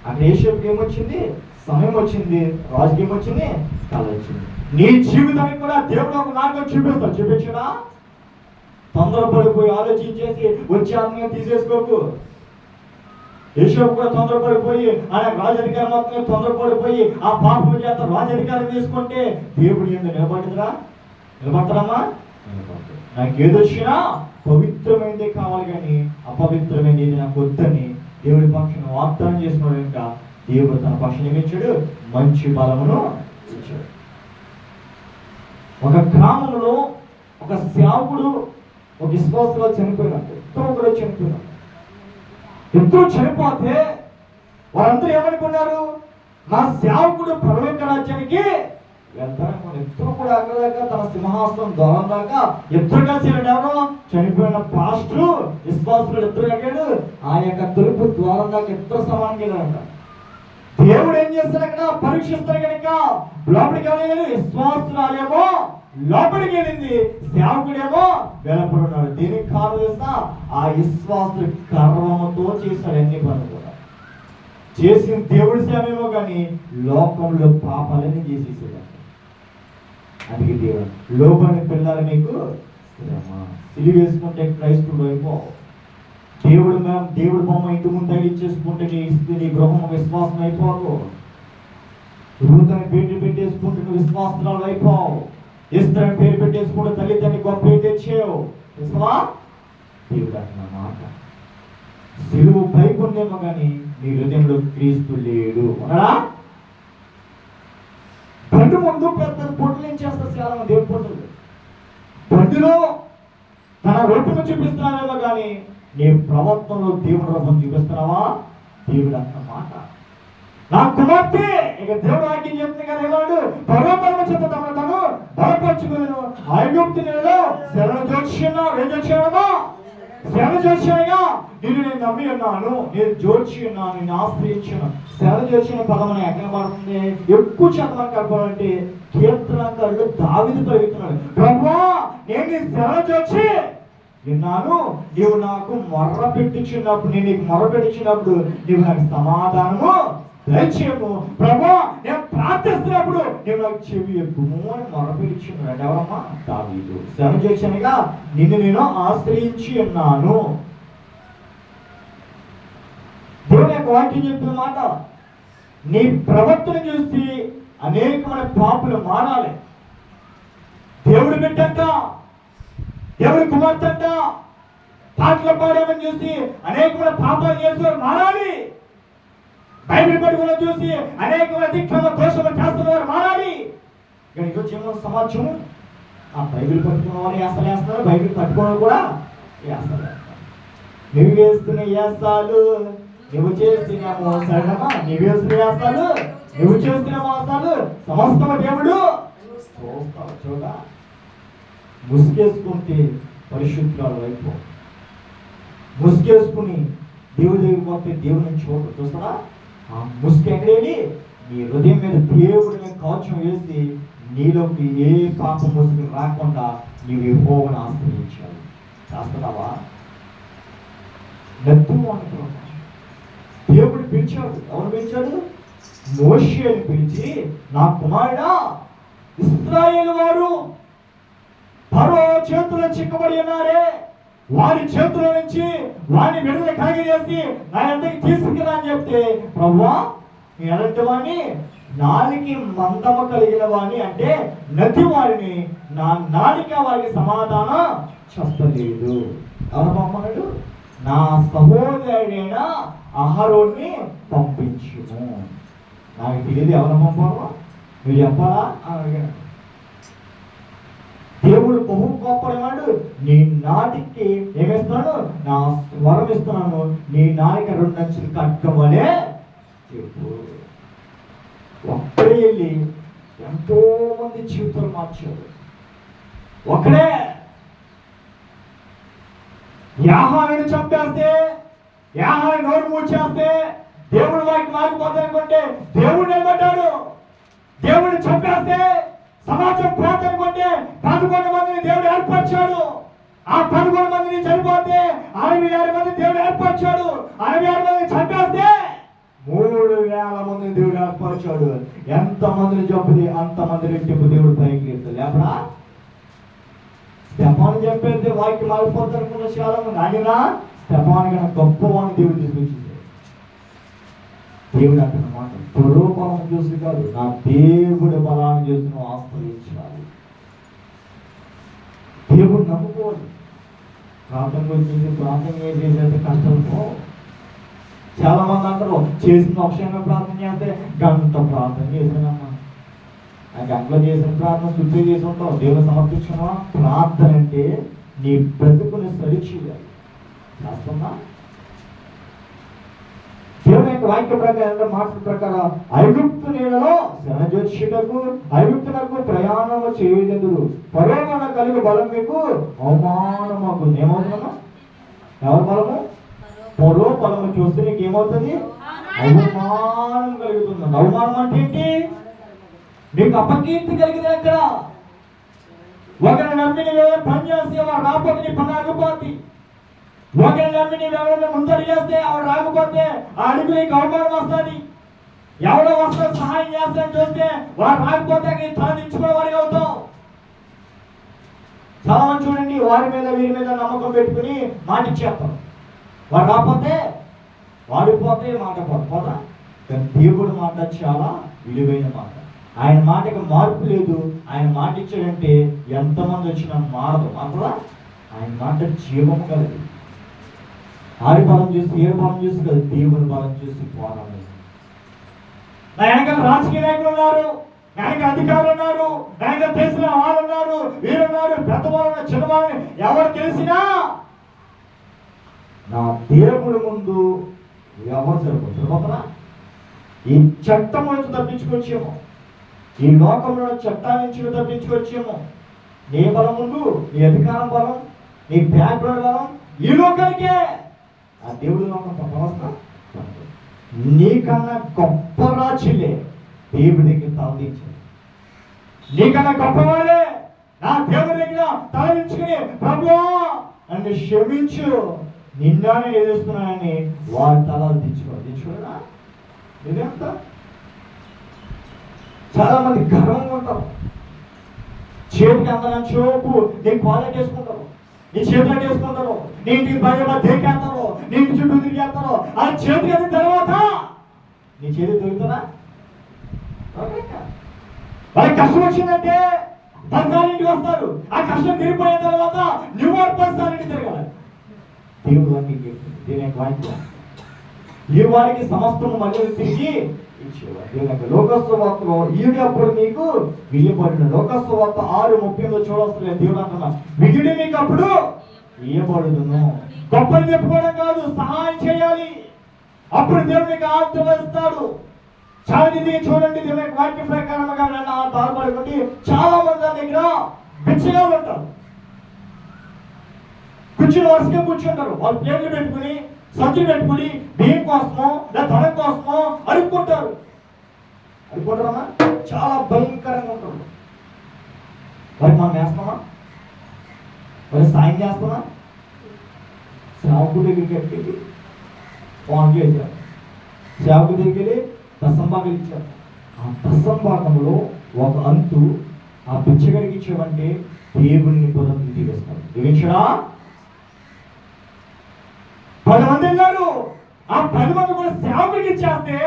అక్కడ యోసేపుకి ఏమొచ్చింది? సమయం వచ్చింది. రాజుకి ఏమొచ్చింది? కళ వచ్చింది. నీ జీవితానికి కూడా దేవుడు ఒక మార్గం చూపించడా? తొందరపడిపోయి ఆలోచించేసి వచ్చే ఆత్మీయంగా తీసేసుకోకు. యోసేపు కూడా తొందరపడిపోయి ఆయన రాజధికారం మాత్రమే తొందరపడిపోయి ఆ పాపం చేత రాజధికారం తీసుకుంటే దేవుడు ఎందుకు నిలబడతారమ్మా? నాకు ఏదొచ్చినా పవిత్రమైనదే కావాలి కానీ అపవిత్రమైనది నాకు వద్దని దేవుడి పక్షాన వాగ్దానం చేసినాడు. ఇంకా దేవుడు తన పక్షాన్ని ఇచ్చాడు, మంచి బలమును ఇచ్చాడు. ఒక గ్రామంలో ఒక సేవకుడు ఒక విశ్వాసంలో చనిపోయినట్టు ఇద్దరు కూడా చనిపోయినారు. ఇద్దరు చనిపోతే వారందరూ ఏమనుకున్నారు? మా సేవకుడు పరలోక రాజ్యానికి వెళ్తారనుకున్నారు. ఇద్దరు కూడా అక్కడ దాకా తన సింహాసనం దూరం దాకా ఇద్దరు కలిసి ఎవరో చనిపోయిన పాస్టర్ విశ్వాసులు ఇద్దరు అడిగాడు. ఆ యొక్క తలుపు ద్వారం దాకా ఇద్దరు సమానంగా వెళ్ళారంట. దేవుడు ఏం చేస్తాడు? అక్కడ పరీక్షిస్తాడు కనుక లోపలికి వెళ్ళలేదు. విశ్వాసురాలేమో లోపలికి వెళ్ళింది, సేవకుడేమో వెలపడున్నాడు. దీనికి కారణం చేస్తా ఆ విశ్వాసులు గర్వముతో చేశాడు. అన్ని పనులు కూడా చేసిన దేవుడి సేవేమో కానీ లోకంలో పాపాలన్నీ చేసేసాడు. అందుకే దేవుడు లోకాన్ని పిల్లలు మీకు సిలి వేసుకుంటే క్రైస్తవుడు అయిపోవు. దేవుడు బొమ్మ ఇంటి ముందు తగిలించేసుకుంటే నీ గృహం విశ్వాసం అయిపోవు. రూతని పేరు పెట్టేసుకుంటే నువ్వు విశ్వాసరాలు అయిపోవు. ఇస్తారని పేరు పెట్టేసుకుంటే తల్లిదండ్రులు గొప్ప పేరు తెచ్చావు. విశ్వా దేవుడు అన్న మాట సిలువు పైకి ఉందేమో కానీ నీ హృదయంలో క్రీస్తు లేడు అన్నాడా? బండి ముందు పెద్ద పొట్టులు ఏం చేస్తారు? చాలా మంది దేవుడి పొట్టులు బండిలో తన రూపం చూపిస్తున్నావేమో కానీ నీ ప్రవర్తనలో దేవుడు రూపం చూపిస్తున్నావా? దేవుడు అన్న మాట నా కుమార్తె ఇక దేవుడు వాక్యం చెప్తుంది కదా, ఏమన్నాడు? పరోపరమ చేత తను బలపరుచుకున్నాను. ఐగుప్తు నెలలో శరణ జోడ్చున్నావు. ఏం జోడ్చాడమ్మా? శరణ జోడ్చాడుగా. నేను నమ్మి ఉన్నాను, నేను జోడ్చి ఉన్నాను, నేను ఆశ్రయించాను. శరణ జోడ్చిన పదం అని ఎక్కడ పడుతుంది? ఎక్కువ శాతం కలపాలంటే కీర్తనకారుడు దావీదు పలుకుతున్నాడు, ప్రభువా నేను నీ శరణ జోడ్చి విన్నాను, నీవు నాకు మొర్ర పెట్టించినప్పుడు, నేను నీకు మొర్ర పెట్టించినప్పుడు నీవు నాకు సమాధానము దయచేయము. ప్రభా నేను ప్రార్థిస్తున్నప్పుడు నీవు నాకు చెవి ఎక్కుము అని మొర్ర పెట్టించున్నాడు. ఎవరమ్మా? దావీదు. శరణ జోడ్చనగా నిన్ను నేను ఆశ్రయించి ఉన్నాను. దేవుని యొక్క వాక్యం చెప్పిన మాట, నీ ప్రవర్తన చూసి అనేకమైన పాపులు మారాలి. దేవుడు బిడ్డంట, దేవుడి కుమార్తెంట పాటలు పాడేమని చూసి అనేకమైన పాపాలు చేసి మారాలి. బైబిల్ పట్టుకుని చూసి అనేకమైన దిక్రమ దోషములు చేస్తున్నవారు మారాలి. ఇక్కడ ఈరోజు సమాజము ఆ బైబిల్ పట్టుకున్న వారు వేస్తలేస్తున్నారు, బైబిల్ పట్టుకోవడం కూడా వేస్తలేస్తారు. నువ్వు వేస్తున్న వేస్తాలు, నువ్వు చేసిన మోసాడమా, నువ్వు వేస్తున్న వేస్తాలు, నువ్వు చేస్తున్న మోసాలు సమస్తమ దేవుడు చూస్తావు. చూడ ముసుగేసుకుంటే పరిశుద్ధాలు వైపు ముసుగేసుకుని దేవుడి దగ్గర పోతే దేవుడిని చూస్తారా? ఆ ముసుగు ఎక్కడేది? నీ హృదయం మీద దేవుడి మీద కవచం వేసి నీలోకి ఏ పాప ముసుగు రాకుండా నీవు యెహోవాను ఆశ్రయించాలి. చేస్తున్నావా? నద్దు అంటున్నావు. దేవుడు పిలిచాడు. ఎవరు పిలిచాడు? మోషేని పిలిచి, నా కుమారుడా ఇశ్రాయేలు వారు ఫరో చేతుల్లో చిక్కబడి ఉన్నారే, వారి చేతుల నుంచి వారిని విడుదల కలిగజేసి నా ఎంతకి తీసుకురా అని చెప్తే, ప్రభువా ఎలాంటి వాడిని? నాలికి మందము కలిగిన వాడిని, అంటే నది వారిని నా నాలిక వారికి సమాధానం చెప్పలేదు. ఎవరు పంపన్నాడు? నా సహోదరుడైన అహరోన్ని పంపించును. నాకు తెలియదు ఎవరు పంపాలో, మీరు చెప్పాలా అని అడిగాను. దేవుడు బహు గొప్పవాడు. నీ నాటికి ఏమిస్తున్నాను? నా స్వరం ఇస్తున్నాను, నీ నాలిక 2 అంచులు కట్టుకోవాలే చెప్పు. ఒక్కడే వెళ్ళి ఎంతో మంది జీవితాలు మార్చాడు. ఒక్కడే యాహాను చంపేస్తే, యాహాను నోరు మూచేస్తే దేవుడు వారికి మారిపోతాయి అనుకుంటే దేవుడు నిలబడ్డాడు. దేవుడిని చంపేస్తే సమాజం పోతనుకుంటే 11 మందిని దేవుడు ఏర్పరిచాడు. ఆ 11 మందిని చనిపోతే 66 మందిని దేవుడు ఏర్పరిచాడు. 66 మందిని చంపేస్తే 3000 మందిని దేవుడు ఏర్పరిచాడు. ఎంత మందిని చంపితే అంతమంది రెట్టింపు దేవుడు పైకి లేపుతాడు. లేపడా? స్టెఫాను చెప్పేది వాక్యం మారిపోతారు అనుకున్న చాలా మంది. ఆయన స్టెఫాను కన్నా గొప్పవాడిని దేవుడు తీసుకొచ్చేసాడు. దేవుడు అంటున్నమాట, స్వరూపం చూసి కాదు, నా దేవుడి బలాన్ని చూసి నువ్వు ఆశ్రయించాలి. దేవుడు నమ్ముకోవాలి. ప్రార్థన చేసి ప్రార్థన చేసేది కష్టంతో చాలా మంది అంటారు, చేసిన అక్షయంగా ప్రార్థన చేస్తే గంట ప్రార్థన చేసానమ్మా, ఆ గంటలో చేసిన ప్రార్థన శుద్ధి చేసి ఉంటావు, దేవుడు సమర్పించుకున్నావా? ప్రార్థన అంటే నీ బ్రతుకుని సరిచేయాలి. చేస్తున్నా? దేవుని యొక్క వాక్య ప్రకారం, మాట ప్రకారం ఐగుప్తు నీళ్ళలో శనజోషులకు ఐగుప్తులకు ప్రయాణము చేయదెందురు, పరోగణ కలిగి బలం మీకు అవమానమగు. ఏమవుతున్నా? ఎవరి బలము? పరో బలము చూస్తే నీకు ఏమవుతుంది? అవమానం కలుగుతుంది. అవమానం అంటే ఏంటి? నీకు అపకీర్తి కలిగింది. ఎక్కడ ఒకరిని నమ్మి నువ్వే పని చేస్తే వాడు రాకపోతే నీ పని ఆగిపోద్ది. ఒకరిని నమ్మి నువ్వు ఎవరైనా ముందడి చేస్తే ఆవిడ రాకపోతే ఆ అడుగు నీకు అవమానం వస్తుంది. ఎవడో వస్తే సహాయం చేస్తాను చూస్తే వాడు రాకపోతే నీ తల దించుకునే వారికి అవుతావు. చాలా మంది చూడండి, వారి మీద వీరి మీద నమ్మకం పెట్టుకుని మాట ఇచ్చేస్తాం. వాడు రాకపోతే వాడిపోతే మాట పోతా. దేవుడు మాట చాలా విలువైన మాట. ఆయన మాటకి మార్పు లేదు. ఆయన మాట ఇచ్చాడంటే ఎంతమంది వచ్చినా మారదు. మాత్రం ఆయన మాట జీవం కలదు. ఆడి బలం చూసి ఏ బలం చూసి కదా, దేవుని బలం చూసి పోరాడు. నా వెనక రాజకీయ నాయకులు ఉన్నారు, నా వెనక అధికారులు ఉన్నారు, నా వెనక తెలిసిన వాళ్ళు ఉన్నారు, వీరున్నారు, పెద్దవాళ్ళు, చిన్నవాళ్ళని ఎవరు తెలిసినా నా దేవుడి ముందు ఎవరు సరిపోతారా? ఈ చట్టం నుంచి తప్పించుకొచ్చేమో, ఈ లోకంలో చట్టాల నుంచి తప్పించుకొచ్చేమో. నీ బలం ముందు, నీ అధికారం బలం, నీ బ్యాక్గ్రౌండ్ బలం ఈ లోకానికే. ఆ దేవుడు లోకం వ్యవస్థ నీకన్నా గొప్ప రాజులే దేవుడి దగ్గర తలదించాడు. నీకన్నా గొప్పవాడే నా దేవుడి దగ్గర తలదించుకుని, ప్రభువా నన్ను క్షమించు, నిన్నానే ఎదుస్తున్నానని వారి తలలు దించుకోరా. ఇదేంత చాలా మంది గర్వంగా ఉంటారు. చేతికి అందరం చూపు నీ క్వాలిటీ వేసుకుంటారు, నీ చేతులు వేసుకుంటారు, నీ ఇంటికి బయట దేకేస్తారు, నీ ఇంటి చుట్టూ తిరిగేస్తారు. ఆ చేతికి అయిన తర్వాత నీ చేతి దొరుకుతుందా? వాళ్ళకి కష్టం వచ్చిందంటే 10 సార్లు ఇంటికి వస్తారు. ఆ కష్టం తిరిగిపోయిన తర్వాత నువ్వు 10 సార్లు ఇంటికి తిరగాలి. దేవుడు వారికి దీని యొక్క వాక్యం ఈ వారికి సమస్తము మళ్ళీ తిరిగి ఇచ్చేవాడు. దీని యొక్క లోకస్వార్తలో ఈడు అప్పుడు మీకు వియ్యబడిన. లోకస్వార్త 6:30 చూడవలసిన దేవుడు అంటున్నా, వియుడి మీకు అప్పుడు ఇయ్యబడును. గొప్పలు చెప్పుకోవడం కాదు, సహాయం చేయాలి. అప్పుడు దేవుడు మీకు ఆశీర్వదిస్తాడు. చాలా మంది చూడండి, దేవుని యొక్క వాక్య ప్రకారంగా బాధపడకండి. చాలా మంది దగ్గర బిచ్చగా ఉంటారు, కూర్చుని వరుసగా కూర్చుంటారు. వాళ్ళు ప్లేట్లు పెట్టుకుని, సంచులు పెట్టుకుని బియ్యం కోసమో లేదా ధనం కోసమో అడుక్కుంటారు. అడుక్కుంటారమ్మా, చాలా భయంకరంగా ఉంటారు. వారికి మనం వేస్తామా? మరి సాయం చేస్తామా? సేవకు దగ్గరికి ఎక్కి ఫోన్ చేశారు, సేవకు దగ్గర దశంభాగం ఇచ్చారు. ఆ దశంభాగంలో ఒక అంతు ఆ బిచ్చగడికి ఇచ్చామంటే దేవుడిని పొందుకు తీరుస్తాడు. దీవించడా 10 మంది వెళ్ళారు. ఆ 10 మంది కూడా సేవకుడికి ఇచ్చేస్తే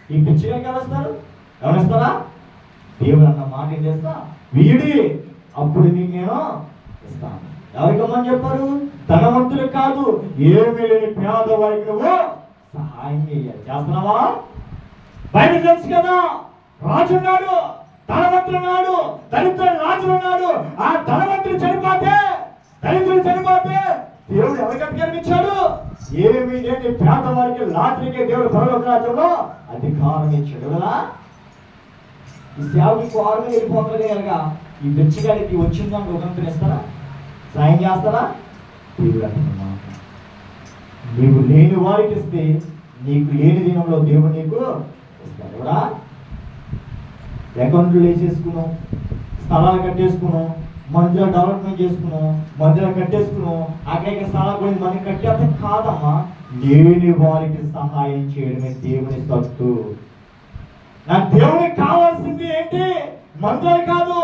ఈ బిచ్చగడికి ఎవరిస్తారు? ఎవరిస్తారా? దేవుడు అన్న మాట ఏం చేస్తా, వీడి అప్పుడు నీకు నేను ఇస్తాను. ఎవరికమ్మని చెప్పారు? ధనవంతులకు కాదు, ఏమీ లేని పేదవారికి నువ్వు సహాయం చేయాలి. చేస్తున్నావా? బయట తెలుసు కదా, రాజు ఉన్నాడు, ధనవంతుడు ఉన్నాడు, దరిద్రుడు రాజులు ఉన్నాడు. ఆ ధనవంతుడు చనిపోతే, దరిద్రుడు చనిపోతే దేవుడు ఎవరికి అధికారం ఇచ్చాడు? ఏమీ లేని పేదవారికి రాత్రికే దేవుడు పరలోక రాజ్యంలో అధికారం ఇచ్చాడు కదా. ఈ సేవకు 6 వెళ్ళిపోతుంది కనుక ఈ బిచ్చగాడికి వచ్చిందని ఒక ఇస్తారా? సాయం చేస్తారా? దేవుడు అంటున్నా, నీవు లేని వారికి ఇస్తే నీకు లేని దినంలో దేవుడు నీకు ఇస్తాడు కూడా. అకౌంట్లు వేసేసుకున్నాం, స్థలాలు కట్టేసుకున్నాం, మందులో డెవలప్మెంట్ చేసుకున్నాం, మందులో కట్టేసుకున్నాం, అక్కడికి స్థలాలు కూడా మనం కట్టేస్తే కాదమ్మా. లేని వారికి సహాయం చేయడమే దేవుని సత్తు. నా దేవునికి కావాల్సింది ఏంటి? మందులు కాదు.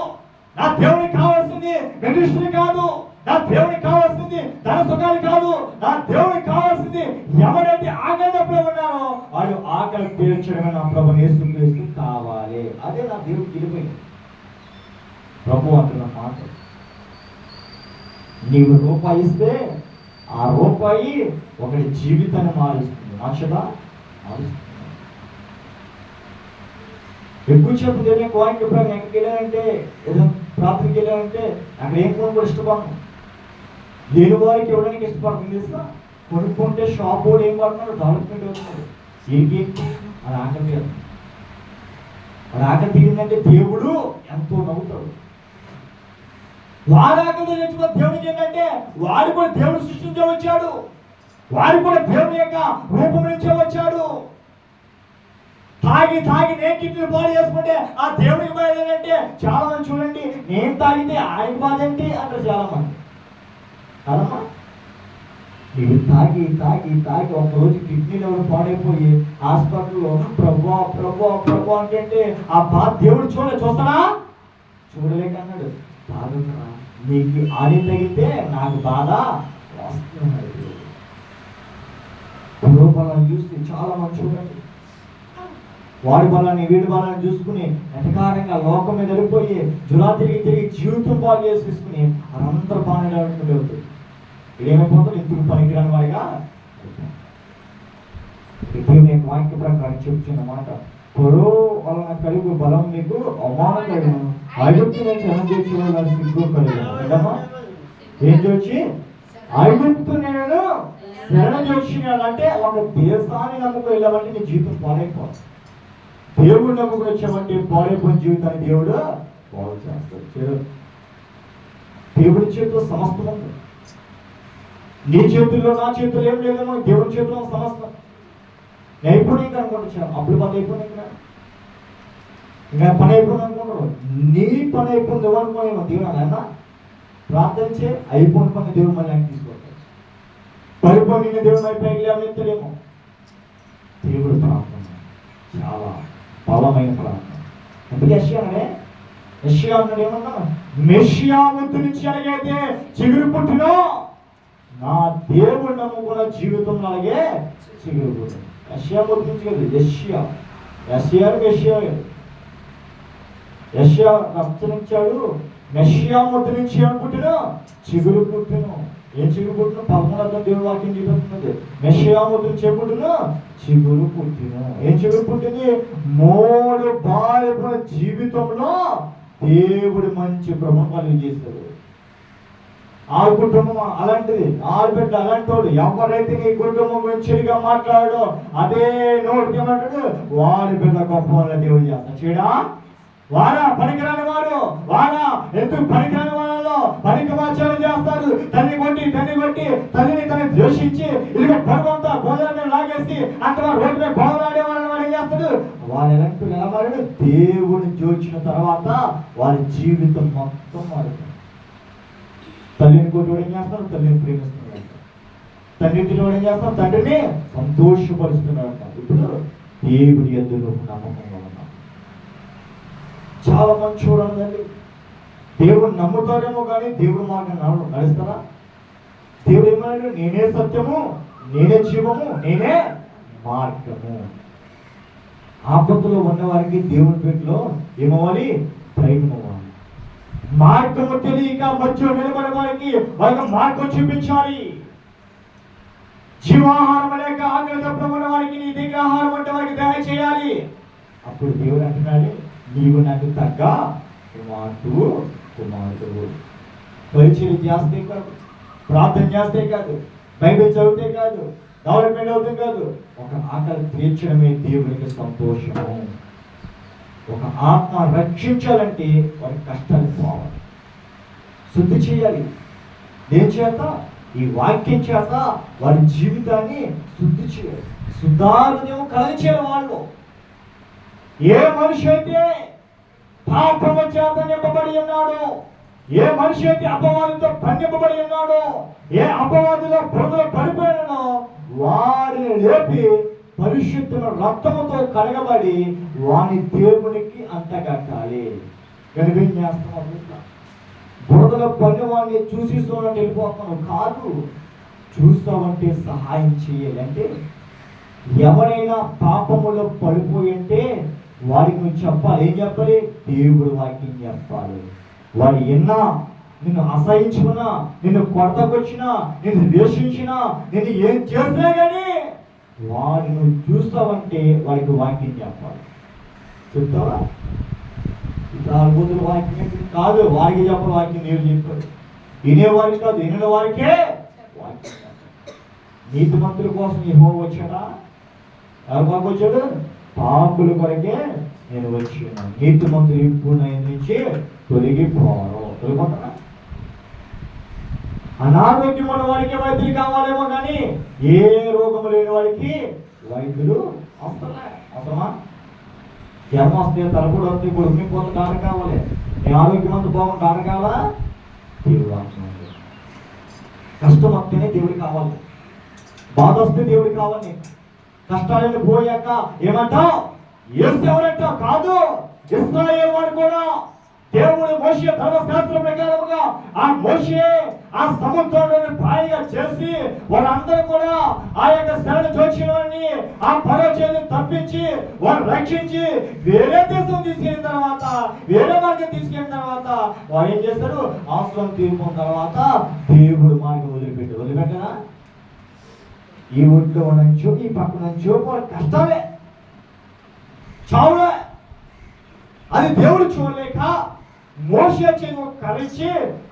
నా దేవునికి కావాల్సింది మినిస్ట్రీ కాదు. నా దేవునికి కావాల్సింది ధన సుఖాలు కాదు. నా దేవునికి కావాల్సింది ఎవరైతే ఆకలిలో ఉన్నారో వాడు ఆకలి తీర్చడమే నా ప్రభు యేసుక్రీస్తు కావాలి. అదే నా దేవుడికి వెళ్ళిపోయింది. ప్రభు అంటున్న మాట, నీవు రూపాయి ఇస్తే ఆ రూపాయి ఒకటి జీవితాన్ని మారుస్తుంది. మార్చదా? మారుస్తుంది. ఎక్కువ చెప్పు దేవుని వాక్యం ఎప్పుడైనా ఎక్కడికి వెళ్ళానంటే, ఏదో ప్రార్థనకి వెళ్ళానంటే అక్కడ ఏం కొనుక్కో ఇష్టపడను. లేని వారికి ఇవ్వడానికి ఇష్టపడుతుంది తెలుసా? కొనుక్కుంటే షాప్ కూడా ఏం పడుతున్నాడు? డెవలప్మెంట్ అవుతున్నాడు. ఏంటి అది ఆకలి తీరదు. అది ఆకలి తీరిందంటే దేవుడు ఎంతో నవ్వుతాడు. వారి ఆకలితో తెచ్చుకున్న దేవుడికి ఏంటంటే వారు కూడా దేవుడు సృష్టించే వచ్చాడు. వారు కూడా దేవుని యొక్క రూపం నుంచే వచ్చాడు. తాగి తాగి నేను కిడ్నీలు బాగా చేసుకుంటే ఆ దేవుడికి బాధ ఏంటంటే చాలా మంది చూడండి, నేను తాగితే ఆయనకి బాధ ఏంటి అంటారు చాలా మంది. కదమ్మా, నీవు తాగి తాగి తాగి ఒకరోజు కిడ్నీలు ఎవరు పాడైపోయి హాస్పిటల్లో ప్రభా ప్రభా ప్రభా అంటే ఆ బాధ దేవుడు చూస్తాడా? చూడలేకన్నాడు. బాధరా, నీకు ఆడి తగిలితే నాకు బాధ వస్తున్నాడు. రూపాలను చూస్తే చాలా మంది చూడండి, వాడి బలాన్ని వీడి బలాన్ని చూసుకుని ఎటకారంగా లోకం మీద వెళ్ళిపోయి జులా తిరిగి తిరిగి జీవితం బాగా చేసుకుని అనంతరం బాగా అవుతుంది. ఏమైపోతాడు? ఇంటికి పనికిరాని వాడిగా. వాక్య ప్రకారం చెప్తున్న మాట, పొరో వలన కలిగి బలం మీకు అవమానం కలిగిన ఐగుప్తు నుంచి సిగ్గు కలిగిన ఏం చూచి ఐగుప్తు నేను శరణ జోక్షిణాలు అంటే ఒక దేశాన్ని నమ్ముకు వెళ్ళామంటే నీ జీవితం పాడైపోతుంది. దేవుడు నమ్ముకు వచ్చామంటే పాడైపోయిన జీవితాన్ని దేవుడు బాగు చేస్తాడు. దేవుడి చేతిలో సమస్తం ఉంది. నీ చేతుల్లో నా చేతుల్లో ఏం లేదేమో, దేవుడి చేతిలో సమస్తం. అయిపోయినాయి అనుకుంటున్నాను, అప్పుడు పని అయిపోయినాయి కదా, ఇంకా పని అయిపోయింది అనుకుంటారు. నీ పని అయిపోయింది ఎవరుకోలేమో దేవుడు అన్న ప్రార్థించే అయిపోయిన పని దేవుడు మళ్ళీ ఆయన తీసుకుంటాడు. పరిపోయిన దేవుడు అయిపోయామేమో. దేవుడు ప్రార్థన చాలా బలమైన ప్రార్థన. ఎందుకు యెషయానే యెషయా అన్నాడు ఏమన్నా, మెషియా ముద్దు నుంచి అలాగైతే చిగురు పుట్టినో నా దేవుడు నమ్ముకున్న జీవితం అలాగే చిగురు పుట్టిన. యెషయా ముద్దు నుంచి కదా, యెషయా యెషయా రక్షించాడు. మెషియా ముద్దు నుంచి అనుకుంటున్నా చిగురు పుట్టిన. ఏం చిగురు పుట్టిన? 13 దేవుడు వాక్యం చూపిస్తున్నది. మెషియా ముద్దు నుంచి ఏముంటున్నా చిగురు పుట్టిన. ఏం చిగురు పుట్టింది? 3 బాల్యపుల జీవితంలో దేవుడు మంచి ప్రభావం కలిగి చేస్తాడు. ఆ కుటుంబం అలాంటిది, ఆడబిడ్డ అలాంటి వాడు. ఎవరైతే నీ కుటుంబం గురించి చెడుగా మాట్లాడాడో అదే నోటికి ఏమంటాడు, వారి బిడ్డ గొప్ప వాళ్ళ దేవుడు చేస్తాడు. చెడా వారా పనికిరాని వారు, వారా ఎందుకు పనికిరాని వాళ్ళలో పనికిమాచారం చేస్తారు. తల్లి కొట్టి తల్లిని తనని ద్వేషించి ఇదిగో పరువంతా భోజనాన్ని లాగేసి అంతవా రోడ్డు మీద గోడలాడే వాళ్ళని వాడు ఏం చేస్తాడు? వాడు ఎలాంటి ఎలా మారాడు? దేవుడిని జోచిన తర్వాత వారి జీవితం మొత్తం మారుతుంది. తల్లిని కొట్టి వాడు ఏం చేస్తాడు? తల్లిని ప్రేమిస్తున్నాడు. తండ్రిని వాడు ఏం చేస్తాడు? తండ్రిని సంతోషపరుస్తున్నాడు. ఇప్పుడు దేవుడి ఎదురు నమ్మకంగా ఉన్నాం. చాలా మంది చూడండి, దేవుడు నమ్ముతారేమో కానీ దేవుడు మార్గం నడుస్తారా? దేవుడు ఏమన్నాడు? నేనే సత్యము, నేనే జీవము, నేనే మార్గము. ఆపత్తులో ఉన్న వారికి దేవుడి పేరులో ఏమవ్వాలి? ధైర్యం అవ్వాలి. మార్గము తెలియక మధ్య నిలబడే వారికి మార్గం చూపించాలి. జీవాహారం లేక ఆకలి తప్ప వారికి నీ దగ్గర ఆహారం అంటే వారికి దయ చేయాలి. అప్పుడు దేవుడు అంటున్నాడు, నీవు నాకు తగ్గ కుమారుడు. పరిచయం చేస్తే కాదు, ప్రార్థన చేస్తే కాదు, బైబిల్ చదివితే కాదు, డెవలప్మెంట్ అవుతే కాదు, ఒక ఆకలి తీర్చడమే దేవునికి సంతోషము. ఒక ఆత్మ రక్షించాలంటే వారి కష్టాలు పోవాలి, శుద్ధి చేయాలి. దేని చేత? ఈ వాక్యం చేత వారి జీవితాన్ని శుద్ధి చేయాలి. శుద్ధారుదేమో కలిచేయాలి వాళ్ళు. ఏ మనిషి అయితే పాపము చేత నింపబడి ఉన్నాడు, ఏ మనిషి అయితే అపవాదులతో బంధింపబడి ఉన్నాడో, ఏ అపవాదులో బురదలో పడిపోయినాడో వారిని లేపి పరిశుద్ధమైన రక్తముతో కడగబడి వాని దేవునికి అంటగట్టాలి. గర్భం చేస్తున్నాం. బురదలో పడిన వాడిని చూసి చూడండి వెళ్ళిపోతున్నాం కాదు, చూస్తామంటే సహాయం చేయాలి. అంటే ఎవరైనా పాపములో పడిపోయి అంటే వాడికి నువ్వు చెప్పాలి. ఏం చెప్పాలి? దేవుడు వాక్యం చెప్పాలి. వాడు ఎన్నా నిన్ను అసహించుకున్నా, నిన్ను కొడతకొచ్చినా, నిన్ను ద్వేషించినా, నిన్ను ఏం చేసినా కానీ వాడిని నువ్వు చూస్తావంటే వాడికి వాక్యం చెప్పాలి. చెప్తావా? వాక్యం కాదు, వారికి చెప్పాలి. వాక్యం నేను చెప్పాడు. వినేవారికి కాదు, వినిన వారికే వాక్యం. నీతి మంత్రుల కోసం యెహోవా వచ్చాడా? ఎవరి కొరకు వచ్చాడు? పాపుల కొరకే నేను వచ్చాను. నీతి మంత్రులు ఇప్పుడు నుంచి తొలగిపోవాలి. తొలగిపోతారా? అనారోగ్యం ఉన్న వాడికి వైద్యులు కావాలేమో కానీ ఏ రోగము లేని వాడికి వైద్యులు అవసరమా? జ్వరం వస్తే తలపూడు వస్తే ఇప్పుడు ఉమ్మిపోతే డాక్టర్ కావాలి. నీ ఆరోగ్యం అంతా బాగుంది డాక్టర్ కావాలా? దేవుడు అవసరం. కష్టం వస్తేనే దేవుడు కావాలి, బాధ వస్తే దేవుడు కావాలి. కష్టాలను పోయాక ఏమంటావు? యేసు ఎవరంటావు? కాదు, ఇశ్రాయేలు వాడు కూడా దేవుడు మోషే ధర్మశాస్త్రం ప్రకారముగా ఆ మోషే ఆ సముద్రంలోని పాయగా చేసి వారందరూ కూడా ఆ యొక్క శరణ జోచిని ఆ ఫరో చేతిని తప్పించి వారు రక్షించి వేరే దేశం తీసుకెళ్ళిన తర్వాత, వేరే మార్గం తీసుకెళ్ళిన తర్వాత వారు ఏం చేస్తారు? ఆశ్రమం తీర్పున తర్వాత దేవుడు మార్గం వదిలిపెట్టనా? ఈ ఒంట్లో నుంచో ఈ పక్క నుంచో వాళ్ళ కష్టాలే, చావులే. అది దేవుడు చూడలేక మోషే చెయ్యి కలిచి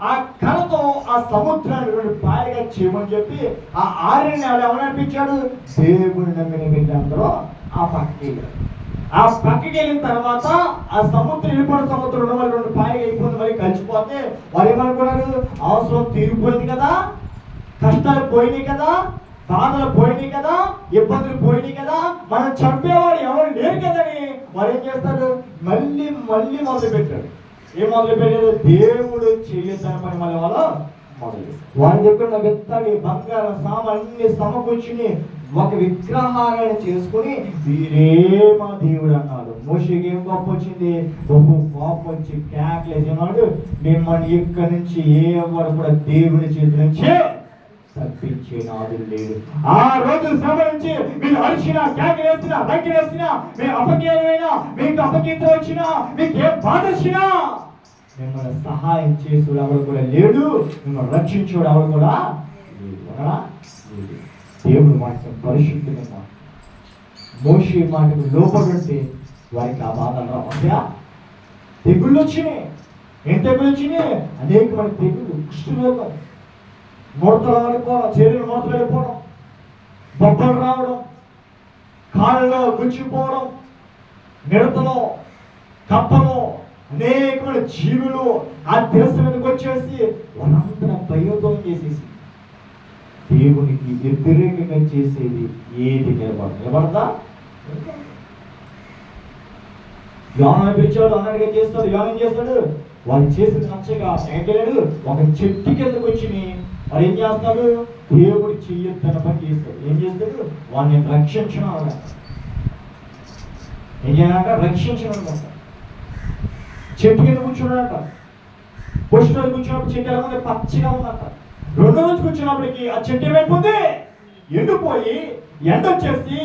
ఆ కర్రతో ఆ సముద్రాన్ని 2 పాయలుగా చేయమని చెప్పి ఆ ఆర్యని ఎవరు నడిపించాడు? దేవుడు నమ్మిన వీళ్ళందరూ ఆ పక్కకి వెళ్ళిన తర్వాత ఆ సముద్రం వెళ్ళిపోయిన సముద్రం 2 పాయలుగా అయిపోయింది, మరి కలిసిపోతే వారు ఏమనుకున్నారు? అవసరం తీరిపోయింది కదా, కష్టాలు పోయినాయి కదా, బాధలు పోయినాయి కదా, ఇబ్బందులు పోయినాయి కదా, మనం చంపేవాడు ఎవరు లేరు కదని వారు ఏం చేస్తారు? మళ్ళీ మొదలు పెట్టాడు. ఏం మొదలు పెట్టారు? దేవుడు చేయొద్దని పని మళ్ళీ వాళ్ళు మొదలు. వారి దగ్గర వెత్తడి బంగారం అన్ని సమకూర్చుని ఒక విగ్రహాలను చేసుకుని వీరే మా దేవుడు అన్నాడు. మోషేకి ఏం కోపం వచ్చింది? కోపం వచ్చి కేకలేసినాడు, మిమ్మల్ని ఇక్కడి నుంచి ఎవరు కూడా దేవుని చేతి నుంచి తప్పించే నాదులు లేడు. ఆ రోజు శ్రమ నుంచి మీరు అరిచినా, కేకలేసినా, రంకిలేసినా, మీరు అపకీయమైనా, మీకు అపకీర్తి వచ్చినా, మీకు ఏ బాధ వచ్చినా మిమ్మల్ని సహాయం చేసేవాడు ఎవరు కూడా లేడు, మిమ్మల్ని రక్షించేవాడు ఎవరు కూడా లేడు. దేవుడు మాట పరిశుద్ధుల మాట. మోషే మాటకు లోపడుంటే వారికి ఆ బాధలు రావా? తెగుళ్ళు వచ్చినాయి. ఏం తెగులు వచ్చినాయి? అనేకమైన తెగులు, కుష్ఠరోగం, ముడతలు ఆడిపోవడం, శరీరం ముడతలు వెళ్ళిపోవడం, బొబ్బలు రావడం, కాళ్ళలో గుచ్చిపోవడం, మిడతలో, కప్పలో, అనేకమైన జీవులు ఆ దేశం మీదకి వచ్చేసి వాళ్ళందరూ భయోదం చేసేసి దేవునికి వ్యతిరేకంగా చేసేది ఏది నిలబడదా? యోనా పిలిచాడు, అన్నట్టుగా చేస్తాడు. యోనం చేస్తాడు, వాళ్ళు చేసేది నచ్చగా ఎక్కలేడు. ఒక చెట్టు కిందకు వచ్చి మరి ఏం చేస్తాడు? దేవుడు చెయ్యొద్దన్న పని చేస్తాడు. ఏం చేస్తాడు? వాడిని రక్షించడం అనమాట. ఏం చేయాలంట? రక్షించడం అనమాట. చెట్టు కింద కూర్చున్నాడంట. పుష్పాలు కూర్చున్నప్పుడు చెట్టు ఎలా ఉంది? పచ్చగా ఉందంట. 2వ రోజు కూర్చున్నప్పటికి ఆ చెట్టు ఏమైపోయింది? ఎండిపోయి ఎండ వచ్చేసి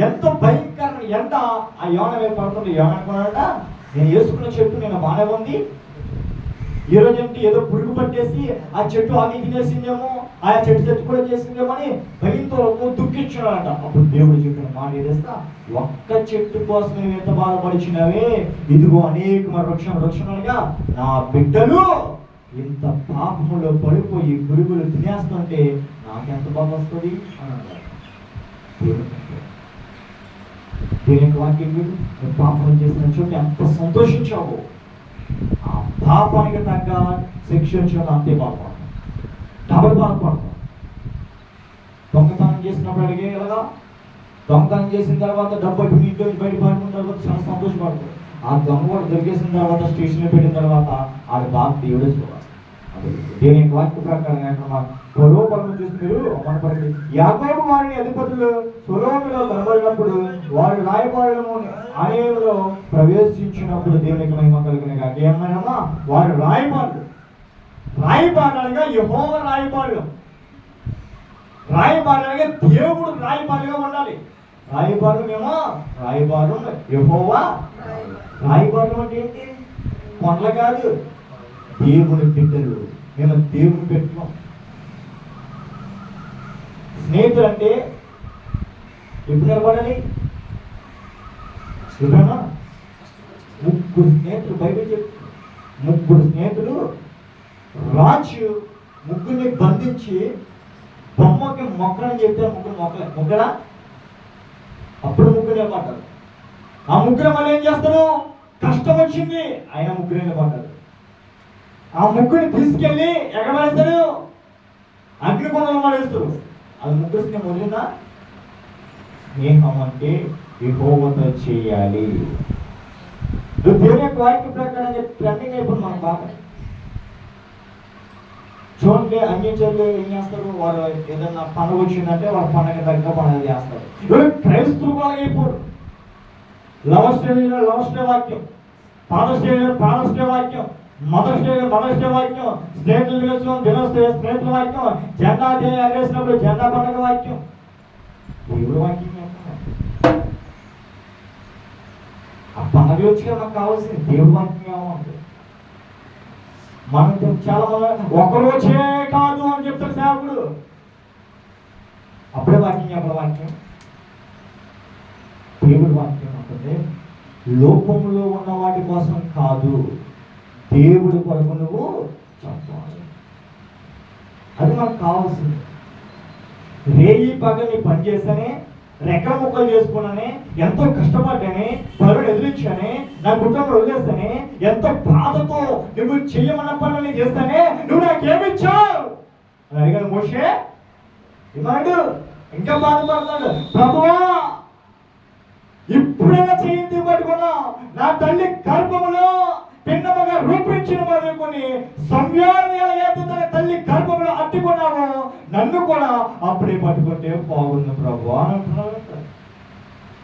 ఎంతో భయంకరమైన ఎండ ఆ యోన మీద పడుతుంది. యోన అనుకున్నాడట, నేను వేసుకున్న చెట్టు నేను బాగానే ఉంది, ఈ రోజు ఏంటి ఏదో పురుగు పట్టేసి ఆ చెట్టు ఆగి తినేసిందేమో, ఆ చెట్టు కూడా చేసిందేమో అని భయంతో దుఃఖించున్నాడట. అప్పుడు దేవుడు చెప్పిన మాట ఏదేస్తా, ఒక్క చెట్టు కోసం నువ్వు ఎంత బాధపడిచినావే, ఇదిగో అనేక రక్షణలుగా నా బిడ్డలు ఇంత పాపములో పడిపోయి పురుగులు తినేస్తుంటే నాకెంత బాధ వస్తుంది అని అన్నాడు. దేవునికి వాక్యం నువ్వు పాపం చేసిన చోట ఎంత సంతోషించావు, ఆ పాపానికి తగ్గ శిక్ష వచ్చిన అంతే బాధపడతాం, డబల్ బాధపడతాం. దొంగతనం చేసినప్పుడు అడిగే ఇలాగా దొంగతనం చేసిన తర్వాత డబ్బు ఇంట్లో బయట పడుకున్న తర్వాత చాలా సంతోషపడతాడు. ఆ దొంగ కూడా దొరికేసిన తర్వాత స్టేషన్లో పెట్టిన తర్వాత ఆడి బాధ దేవుడే చూడాలి. దేవుని వాక్య ప్రకారంగా స్వరూపంలో చూసి మీరు మనపడండి. యాకోబు వారిని అధిపతులు సొలొమోనులో కనబడినప్పుడు వారు రాయబారులము అనేలో ప్రవేశించినప్పుడు దేవునికి మహిమ కలిగిన కాక ఏమైనా వారు రాయబారులుగా యెహోవా రాయబారులు దేవుడు రాయబారులుగా ఉండాలి. రాయబారులేమో రాయబారు యెహోవా రాయబారులు అంటే ఏంటి? కొండలు కాదు, దేవుని బిడ్డలు. మేము దేవుని పెట్టినాం. స్నేహితులు అంటే ఎప్పుడు నిలబడాలి? చూడనా, 3 స్నేహితులు బైబిల్ చెప్తుంది. 3 స్నేహితులు రాజు 3ని బంధించి బొమ్మకి మొక్కలని చెప్తే 3 మొక్కలా అప్పుడు 3 నిలబడ్డారు. ఆ 3 మళ్ళీ ఏం చేస్తారు? కష్టం వచ్చింది, ఆయన 3 నిలబడ్డారు. ఆ 3ని తీసుకెళ్ళి ఎక్కడ పడేస్తారు? అగ్నికొండలో పడేస్తారు. అది 3 స్నేహం వదిలిందా? స్నేహం అంటే యెహోవాతో చేయాలి. దేవుని యొక్క వాక్య ప్రకారం ట్రెండింగ్ అయిపోయింది మనం బాగా. చూడండి, అన్యజనులు ఏం చేస్తారు? వారు ఏదన్నా పండుగ వచ్చిందంటే వాళ్ళ పండుగ దగ్గర పండుగ చేస్తారు. క్రైస్తవులు బాగా అయిపోరు. లవ్ స్టే వాక్యం, ఫాదర్స్ డే వాక్యం, మదర్స్ డే వాక్యం, స్నేహితుల స్నేహితుల వాక్యం, జెండా ఎగరేసినప్పుడు జెండా పండుగ వాక్యం. దేవుడు వాక్యం ఆ పండుగ వచ్చి మనకు కావాల్సింది దేవుడు వాక్యం ఏమంటుంది. మనం చాలా మంది ఒకరోజే కాదు అని చెప్తారు సేవకుడు, అప్పుడే వాక్యం చెప్పడం. వాక్యం దేవుడు వాక్యం ఉంటుంది. లోకంలో ఉన్న వాటి కోసం కాదు, దేవుడి కొరకు నువ్వు చంపాలి. అది మనకు కావాల్సింది. రేయి పగని పని చేస్తానే, రెక్కల ముక్కలు చేసుకున్నానే, ఎంతో కష్టపడ్డానే, పరువును ఎదిరించానే, నా కుటుంబం వదిలేస్తానే, ఎంతో బాధతో నువ్వు చెయ్యమన్న పనులు చేస్తానే, నువ్వు నాకేమిచ్చావు అని అడిగాడు మోషే. ఇవాడు ఇంకా బాధపడతాడు, ప్రభువా ఇప్పుడైనా చేయింది పట్టుకున్నా, నా తల్లి గర్భములో భిన్నముగా రూపించిన మొదలుకొని సంవ్యాధి తన తల్లి గర్భంలో అట్టుకున్నావు, నన్ను కూడా అప్పుడే పట్టుకుంటే బాగుంది ప్రభు అని అంటున్నాడంట.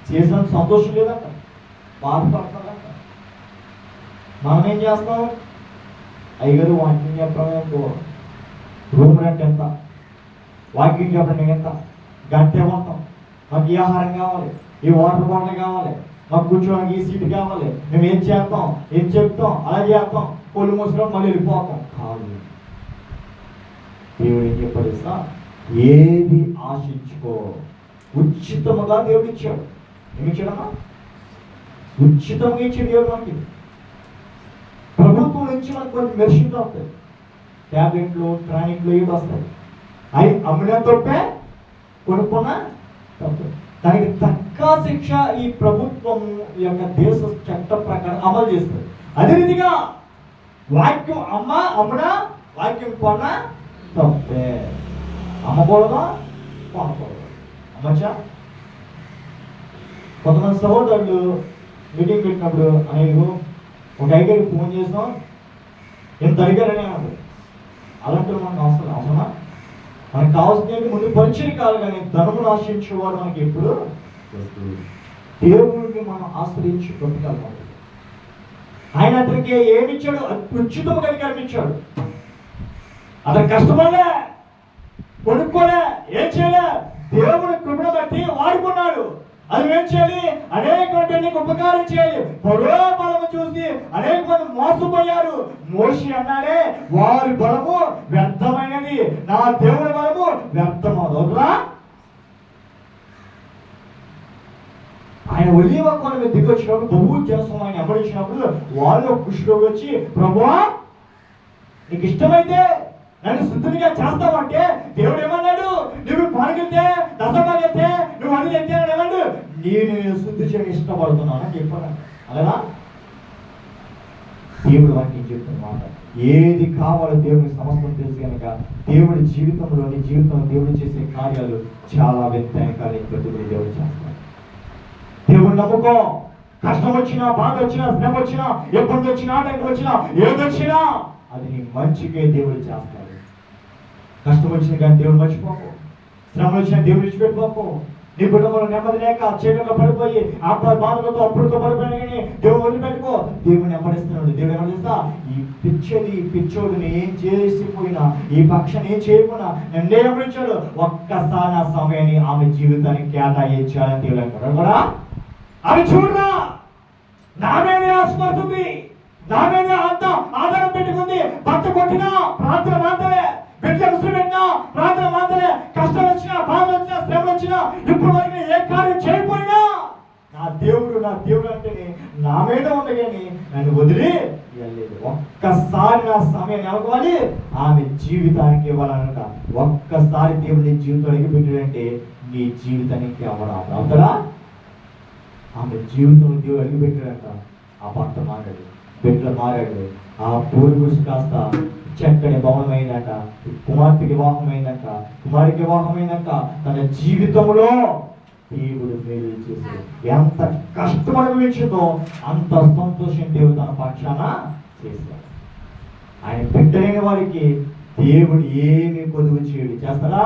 చేసిన సంతోషం లేదంట, బాధపడతాడంట. మనం ఏం చేస్తాం? అయ్యగారు వాకింగ్ చెప్పడం రూమ్ రెంట్ ఎంత, వాకింగ్ చెప్పడం ఎంత, గంట ఏమంటాం, మాకు ఈ ఆహారం కావాలి, ఈ వాటర్ బాటిల్ కావాలి, మాకు కూర్చోడానికి ఈ సీట్ కావాలి, మేము ఏం చేస్తాం, ఏం చెప్తాం, అలా చేస్తాం, కొలు మూసుకొని మళ్ళీ వెళ్ళిపోతాం. కాదు, దేవుడు ఏం చెప్పాడు? ఏది ఆశించుకో, ఉచితముగా దేవుడు ఇచ్చాడు. ఏమి ఇచ్చాడమ్మా? ఉచితంగా ఇచ్చాడు దేవుడు మనకి. ప్రభుత్వం నుంచి మనకు కొన్ని మెషిన్లు వస్తాయి, ట్యాబ్లెట్లు, ట్రానిక్లు ఏవి వస్తాయి. అవి అమ్మిన తప్పే, కొనుక్కున్న తప్పే. దానికి తగ్గ శిక్ష ఈ ప్రభుత్వం యొక్క దేశ చట్ట ప్రకారం అమలు చేస్తుంది. అదే రీతిగా వాక్యం అమ్మునా, వాక్యం కొన్న తప్పే. అమ్మకూడదా, కొనకూడదు. అమ్మచ్చా? కొంతమంది సహోదరులు మీటింగ్ పెట్టినప్పుడు అనేవి ఒక ఐగరికి ఫోన్ చేస్తాం, ఎంత అడిగారని అన్నారు. అలాంటి మనకు అవసరమా? మనకు కావాల్సింది ముందు పరిచయం కాదు, కానీ ధనమును ఆశ్రయించేవాడు మనకి ఎప్పుడు దేవుడిని మనం ఆశ్రయించి బ్రతకాలి. ఆయన అతనికి ఏమిచ్చాడు? ఉచితముగా కనిపించాడు. అతను కష్టపడలే, కొనుక్కోలే, ఏం చేయలే, దేవుని కృపను బట్టి వాడుకున్నాడు. అది ఏం చేయాలి? అనేక మంది ఉపకారం చేయాలి. పొడో బలము చూసి అనేక మంది మోసపోయారు. మోషే అన్నాడే, వారి బలము వ్యర్థమైనది, నా దేవుని బలము వ్యర్థమవుతుందా? ఆయన ఒలీవ కొండ మీద దిగి వచ్చినప్పుడు బహు జనసం ఆయన అమరించినప్పుడు వాళ్ళు కృషిలోకి వచ్చి, ప్రభువా నీకు ఇష్టమైతే నన్ను శుద్ధిగా చేస్తావంటే, దేవుడు ఏమన్నాడు? నువ్వు పాల్గొంటే, దశమాగైతే, నువ్వు అది చెప్తే ఏమన్నాడు? నేను శుద్ధి చేయడం ఇష్టపడుతున్నాను అని చెప్పాను. అలాగా దేవుడు వాక్యం చెప్తున్న మాట, ఏది కావాలో దేవుడికి సమస్తం తెలుసు కనుక దేవుడి జీవితంలో దేవుడు చేసే కార్యాలు చాలా వ్యత్యాసాలు దేవుడు చేస్తాడు. దేవుడు నమ్ముకో. కష్టం వచ్చినా, బాధ వచ్చినా, శ్రమ వచ్చినా, ఇబ్బంది వచ్చినా, ఆటంకం వచ్చినా, ఏదొచ్చినా అది నీ మంచికే దేవుడు చేస్తాడు. కష్టం వచ్చిన కానీ దేవుడు మర్చిపోకు, శ్రమ వచ్చినా దేవుడు విడిచిపెట్టుకోకు. నీ కుటుంబంలో నెమ్మది లేక చీకట్లో పడిపోయి ఆ బాధలతో అప్పుడుతో పడిపోయినా కానీ దేవుడు వదిలిపెట్టుకో. దేవుడు నెమ్మదిస్తున్నాడు. దేవుడు నెమ్మదిస్తా. ఈ పిచ్చోడిని ఏం చేసిపోయినా, ఈ పక్షాన్ని ఏం చేయకుండా నన్ను నెమ్మదించాడు. ఒక్కసారి నా సమయాన్ని ఆమె జీవితానికి కేటాయించాలని దేవుడు అంటాడు కూడా. అది చూడరా, నా మీదే ఆశపడుతుంది, నా మీదే అంత ఆధారం పెట్టుకుంది. భర్త కొట్టినా ప్రార్థన మాత్రమే, బిడ్డ ముసులు పెట్టినా ప్రార్థన మాత్రమే, కష్టం వచ్చినా, బాధ వచ్చినా, శ్రమ వచ్చినా, ఇప్పుడు వరకు ఏ కార్యం చేయకపోయినా నా దేవుడు అంటే నా మీద ఉండగాని నన్ను వదిలి వెళ్ళలేదు. ఒక్కసారి నా సమయం నిలవాలి, ఆమె జీవితానికి ఇవ్వాలన్నట. ఒక్కసారి దేవుడి జీవితం అడిగిపెట్టాడంటే నీ జీవితానికి అవ్వడం అవుతాడా? ఆమె జీవితంలో దేవుడు అడిగిపెట్టాడంట. ఆ భర్త మారాడు, బిడ్డలు మారాడు, ఆ పూర్వీకుడు కాస్త చక్కని భవనమైందంట, కుమార్తెకి వివాహమైందంట, కుమారికి వివాహమైందంట. తన జీవితంలో దేవుడు మేలు చేశాడు. ఎంత కష్టం అనుభవించిందో అంత సంతోషం దేవుడు తన పక్షాన చేశాడు. ఆయన బిడ్డలైన వారికి దేవుడు ఏమి కొదువు చేయడు. చేస్తాడా?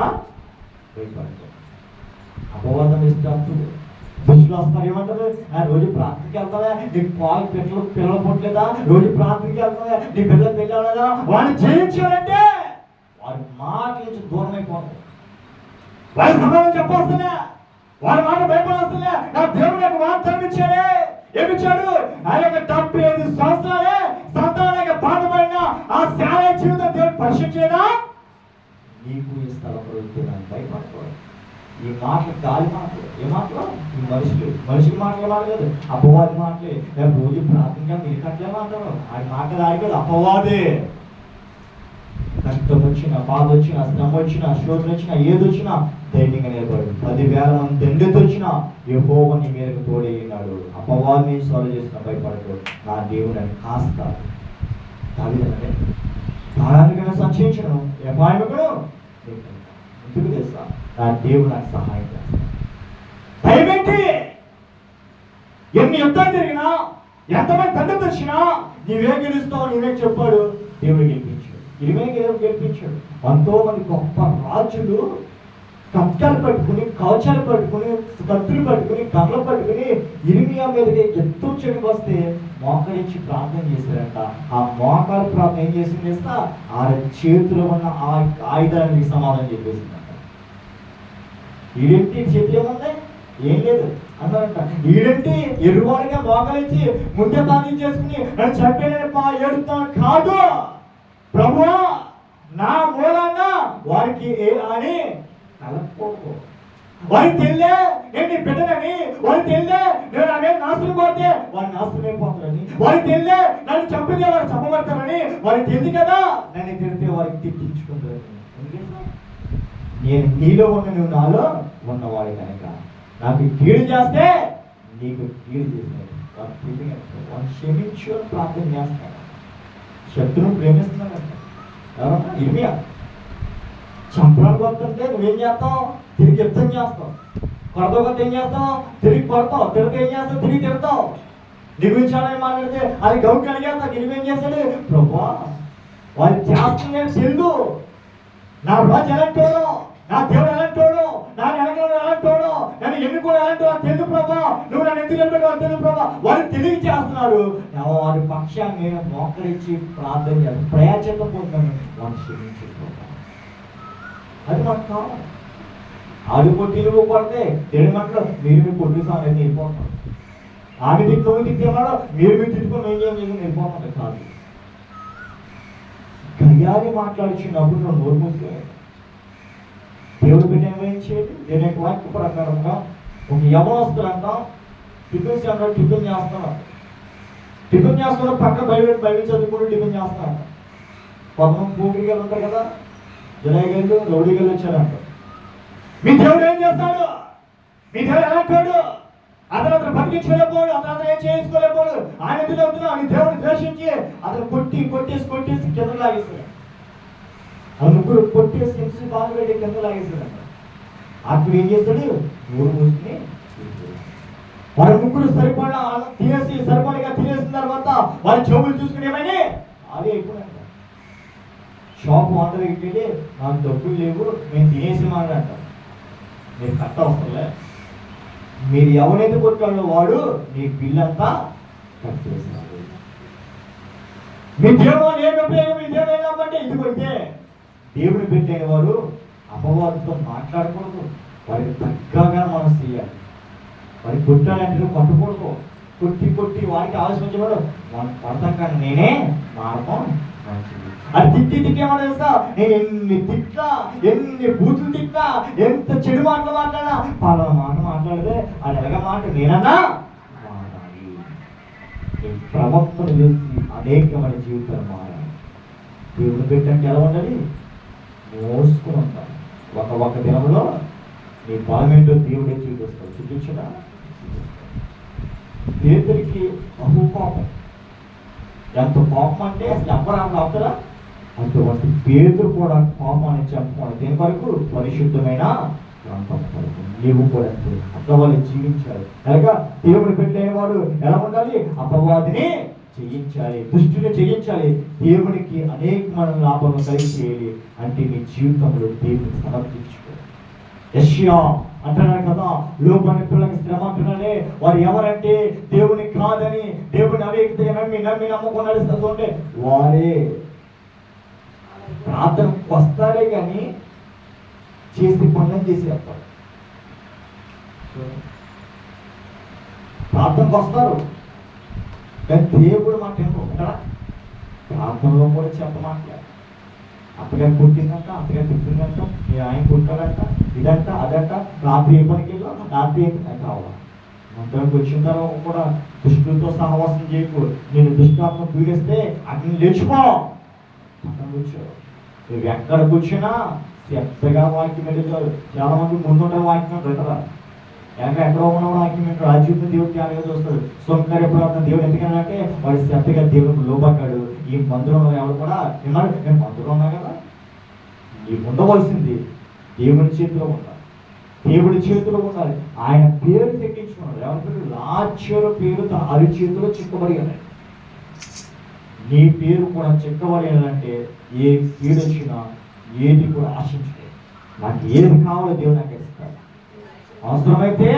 అపవాదం ఇష్టం. దుష్టులు వస్తారు, ఏమంటారు? రోజు ప్రార్థనకి వెళ్తావా, నీకు పాలు పిల్లలు పుట్టలేదా? రోజు ప్రార్థనకి వెళ్తావా, నీ పిల్లలు పెళ్ళలేదా? వాడిని జయించాలంటే వారి మాట నుంచి దూరం అయిపోతారు. వారి సమాధానం చెప్పొస్తున్నా, వారి మాట భయపడొస్తున్నా. నా దేవుడు నాకు వాగ్దానం ఇచ్చాడే. ఏమిచ్చాడు? ఆ యొక్క 75 సంవత్సరాలే సంతానానికి బాధపడిన ఆ శాల జీవితం దేవుడు పరిశీలించేదా? నీకు ఈ స్థలం భయపడకూడదు. ఈ మాటలు గాలి మాటలు, ఏ మాటలు? ఈ మనిషికి మాటలు మాట్లాడలేదు, అపవాది మాటలే. రోజు ప్రార్థనగా మీరు అట్లే మాట్లాడరు, ఆయన మాటలు ఆడిపోదు, అపవాదే. కష్టం వచ్చినా, బాధ వచ్చినా, శ్రమ వచ్చినా, శోధన వచ్చినా, ఏది వచ్చినా ధైర్యంగా నిలబడు. 10,000 మంది దండెత్తి వచ్చినా యెహోవా నీ మీదకు తోడైనాడు. అపవాదిని సాల్వ్ చేసిన భయపడదు, నా దేవుడు అని కాస్తాడు. దావీదంటే కాలానికైనా సంచరించను, అపాయముకును ఎందుకు చేస్తా, నా దేవుడు నాకు సహాయం చేస్తాడు. భయమేంటి? ఎన్ని యుద్ధాలు జరిగినా, ఎంతమంది దండెత్తి వచ్చినా నీవే గెలుస్తావు, నీవే చెప్పాడు. దేవుడు గెలిపించాడు, గెలిపించాడు. ఎంతో మంది గొప్ప రాజులు కట్టాలు పట్టుకుని, కవచాలు పట్టుకుని, కత్తులు పట్టుకుని, కర్రలు పట్టుకుని ఇర్మియా మీదకి ఎంతో చెడు వస్తే మోకరించి ప్రార్థన చేశారంట. ఆ మోకాలు ప్రార్థన ఏం చేసింది చేస్తా, ఆ చేతిలో ఉన్న ఆ ఆయుధానికి సమాధానం చెప్పేసిందంట. ఈడేంటి చేతులు ఏముంది, ఏం లేదు అన్నారంట. ఈడేంటి ఎరువాడిగా మోకరించి ముందే ప్రార్థన చేసుకుని నన్ను చంపేనని ఏడుతాను కాదు, ప్రభువా నా మూలంగా వారికి ఏ అని కలపకూడదు. వారికి తెలియదే నేను నీ బిడ్డనని, వారికి తెలియదే నేను నా మీద నాశనం పోతే వారు నాశనం అయిపోతారని, వారికి తెలియదే నన్ను చంపితే వారు చంపబడతారని, వారికి తెలియదు కదా నన్ను తిడితే వారికి తిట్టించుకుంటారని. నేను నీలో ఉన్న నువ్వు నాలో ఉన్నవాడు కనుక నాకు కీడు చేస్తే నీకు కీడు చేసినట్టు వారు క్షమించు అని ప్రార్థన చేస్తాను. శత్రువును ప్రేమిస్తున్నాడంట. ఎవరన్నా ఇర్మియా చంపడానికి వస్తుంటే నువ్వేం చేస్తావు, తిరిగి యుద్ధం చేస్తావు. కొడత ఏం చేస్తావు, తిరిగి కొడతావు. తిరిగి ఏం చేస్తావు, తిరిగి తిడతావు. నీ గురించి అలా మాట్లాడితే అది గౌకి అడిగేస్తా. నువ్వేం చేస్తాడు, ప్రభా వాళ్ళు చేస్తున్నాయని తెలుగు, నా రాజు ఎలాంటోడు, నా దేవుడు ఎలాంటోడు, నా వెనకడు ఎలాంటోడు, నన్ను ఎన్నుకోడు ఎలాంటో తెలుగు ప్రభా, నువ్వు నన్ను ఎందుకు నిలబెట్టావు తెలుగు ప్రభా. వాళ్ళు తెలివి చేస్తున్నారు, వారి పక్షాన్ని మోకరించి ప్రార్థన చేస్తాను, ప్రయాచంతో పోతున్నాను, వాళ్ళు క్షమించి అది మాకు కావాలి. ఆడు కొట్టి నువ్వు కొడితే ఏడు మాటలు మీరు కొట్టిస్తాను అని వెళ్ళిపోతాడు. ఆమె తిట్టు నువ్వు తిట్టేవాడు, మీరు తిట్టుకుని ఏం చేయాలి వెళ్ళిపోతాడు కాదు. గయ్యాలి మాట్లాడుచున్నప్పుడు నువ్వు నోరు మూసుకో. దేవుడు బిడ్డ ఏమైంచేది, నేను యొక్క వాక్య ప్రకారంగా ఒక యవనస్తులంట టిఫిన్ సెంటర్ టిఫిన్ చేస్తున్నాడు. టిఫిన్ చేస్తున్నా పక్క బయట చదువుకుంటూ టిఫిన్ చేస్తున్నాడు. పద్మం పూగిరి గారు ఉంటారు కదా, జనయ్య గారు రౌడీ గారు వచ్చారంట. మీ దేవుడు ఏం చేస్తాడు, మీ దేవుడు ఎలాంటాడు, అతను బతికించలేకపోడు, అతను ఏం చేసుకోలేకపోడు. ఆయన తిరుగుతున్నా ఆయన దేవుడు ద్వేషించి అతను కొట్టేసి కింద లాగేస్తాడు. ఆ ముగ్గురు కొట్టేసి హింసి బాధపెట్టి కింద లాగేస్తాడంట. అప్పుడు ఏం చేస్తాడు, నోరు మూసుకుని వారి ముగ్గురు సరిపడగా తినేసిన తర్వాత వారి చెవులు చూసుకుని ఏమని అదే అయిపోయిందంట. షాప్ అందరికి వెళ్ళి నాకు డబ్బులు లేవు మేము తినేసామంట. మీరు కట్ట వస్తలే, మీరు ఎవరైతే కొట్టాడో వాడు మీ బిల్ అంతా కట్ చేసినాడు. మీ దేవుడు ఏమి ఉపయోగం, మీ దేవుడు ఏమంటే ఇది కొడితే దేవుని పెట్టిన వారు అపవాదంతో మాట్లాడకూడదు, వారికి తగ్గగా మనం చేయాలి. వారికి కొట్టాలంటే కొట్టకూడదు, కొట్టి వారికి ఆలోచించకూడదు. మనం పడతాం కానీ నేనే మార్గం మంచిది. అది తిట్టేవాడు తెలుసా, నేను ఎన్ని బూతులు తిట్టా, ఎంత చెడు మాటలు మాట్లాడా, పలానా మాట మాట్లాడితే అది ఎలాగ మాట నేనన్నా మారాలి. ప్రవక్తను చేసి అనేకమైన జీవితాలు మారాలి. దేవుని పెట్టంటే ఎలా ఉండాలి, మోసుకుని ఉంటాం. ఒక దినంలో నీ బలమేంటో దేవుడే చూపిస్తాడు. చూపించడా పేదరికి బహుకోపం, ఎంత కోపం అంటే అసలు ఎవరు అవుతారా, అటువంటి పేదలు కూడా కోపాన్ని చెప్పుకోండి. దేని వరకు, పరిశుద్ధమైన ప్రాంతం వరకు. నీవు కూడా అట్లా వాళ్ళు జీవించాలి. అలాగా దేవుని పెట్టిన వాడు ఎలా ఉండాలి, అపవాదిని జయించాలి, దుష్టుని జయించాలి, దేవునికి అనేకమైన లాభాలను కలిగి చేయాలి. అంటే నీ జీవితంలో దేవునికి సమర్పించుకో. యెషయా అంటున్నాడు కదా, లోకాన్ని పిల్లలకి శ్రమ అంటున్నాడే, వారు ఎవరంటే దేవుని కాదని, దేవుని అవేకతగా నమ్మి నమ్ముకుని నడుస్తుంటే వారే ప్రార్థనకు వస్తారే కానీ చేసి పనులను చేసేస్తారు. ప్రార్థనకు వస్తారు కానీ దేవుడు మాట వినరు. ప్రార్థనలో కూడా చెప్ప మాట్లాడు. అత్తగారు పుట్టిందంట, అత్తగారు తిట్టిందంట, మీ ఆయన పుట్టాడంట, ఇదంట అదంట, రాత్రి ఏ పనికి వెళ్ళాం, రాత్రి ఏ కావాలా మంత్రానికి వచ్చిన తర్వాత కూడా దుష్టులతో సహవాసం చేయకు, నేను దుష్టాత్మ పీడిస్తే అగ్ని లేచిపో కూర్చో. నువ్వు ఎక్కడ కూర్చున్నా శ్రద్ధగా వాక్యం వెళ్ళారు. చాలా మంది ముందుంటే వాక్యం పెట్టరా, ఎక్కడో ఉన్న వాక్యం వింటారు, ఆ జీవితం దేవుడు త్యాగగా చూస్తాడు. సొంకర్య ప్రార్థన దేవుడు ఎందుకంటే వాడి శ్రద్ధగా దేవుడు లోబడ్డాడు. ఈ మందిరంలో ఎవరు కూడా విన్నాడు, నేను మందిరం ఉన్నా కదా, నీకు ఉండవలసింది దేవుని చేతిలో ఉండాలి, దేవుడి చేతిలో ఉండాలి. ఆయన పేరు తెగించుకున్నాడు. ఎవరి రాజ్యాల పేరు తన అరిచేతిలో చిక్కబడి ఉన్నాయి. నీ పేరు కూడా చిక్కబడేయాలంటే ఏ పేరు వచ్చినా ఏది కూడా ఆశించలేదు. నాకు ఏది కావాలో దేవుడు నాకు ఇస్తాడు. అవసరమైతే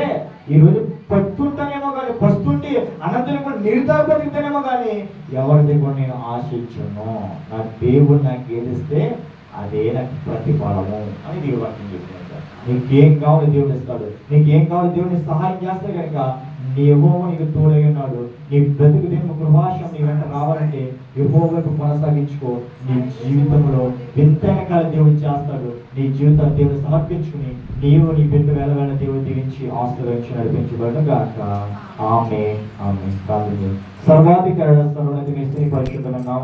ఈరోజు పస్తుంటానేమో కానీ, పస్తుంటే అనంతరం కూడా నిర్ధారపడితేనేమో కానీ ఎవరిది కూడా నేను ఆశించను. నా దేవుడు నాకు ఏదిస్తే అదే నాకు ప్రతిఫలము అని దేవుడు వాక్యం చెప్తున్నాడు. నీకేం కావాలో దేవుడు ఇస్తాడు. నీకేం కావాలో దేవుడిని సహాయం చేస్తే కనుక నీ యెహోవా నీకు తోడై ఉన్నాడు. నీ బ్రతుకు దిన కృపాశం నీ వెంట రావాలంటే యెహోవాకు కొనసాగించుకో. నీ జీవితంలో వింతైన కాలం దేవుడు చేస్తాడు. నీ జీవితాన్ని దేవుడు సమర్పించుకుని నీవు నీ బిడ్డ వేళ దేవుడు దీవించి ఆశీర్వదించి నడిపించబడను గాక. ఆమేన్ ఆమేన్. సర్వాధికారి సర్వోన్నత పరిశుద్ధమైన నామములో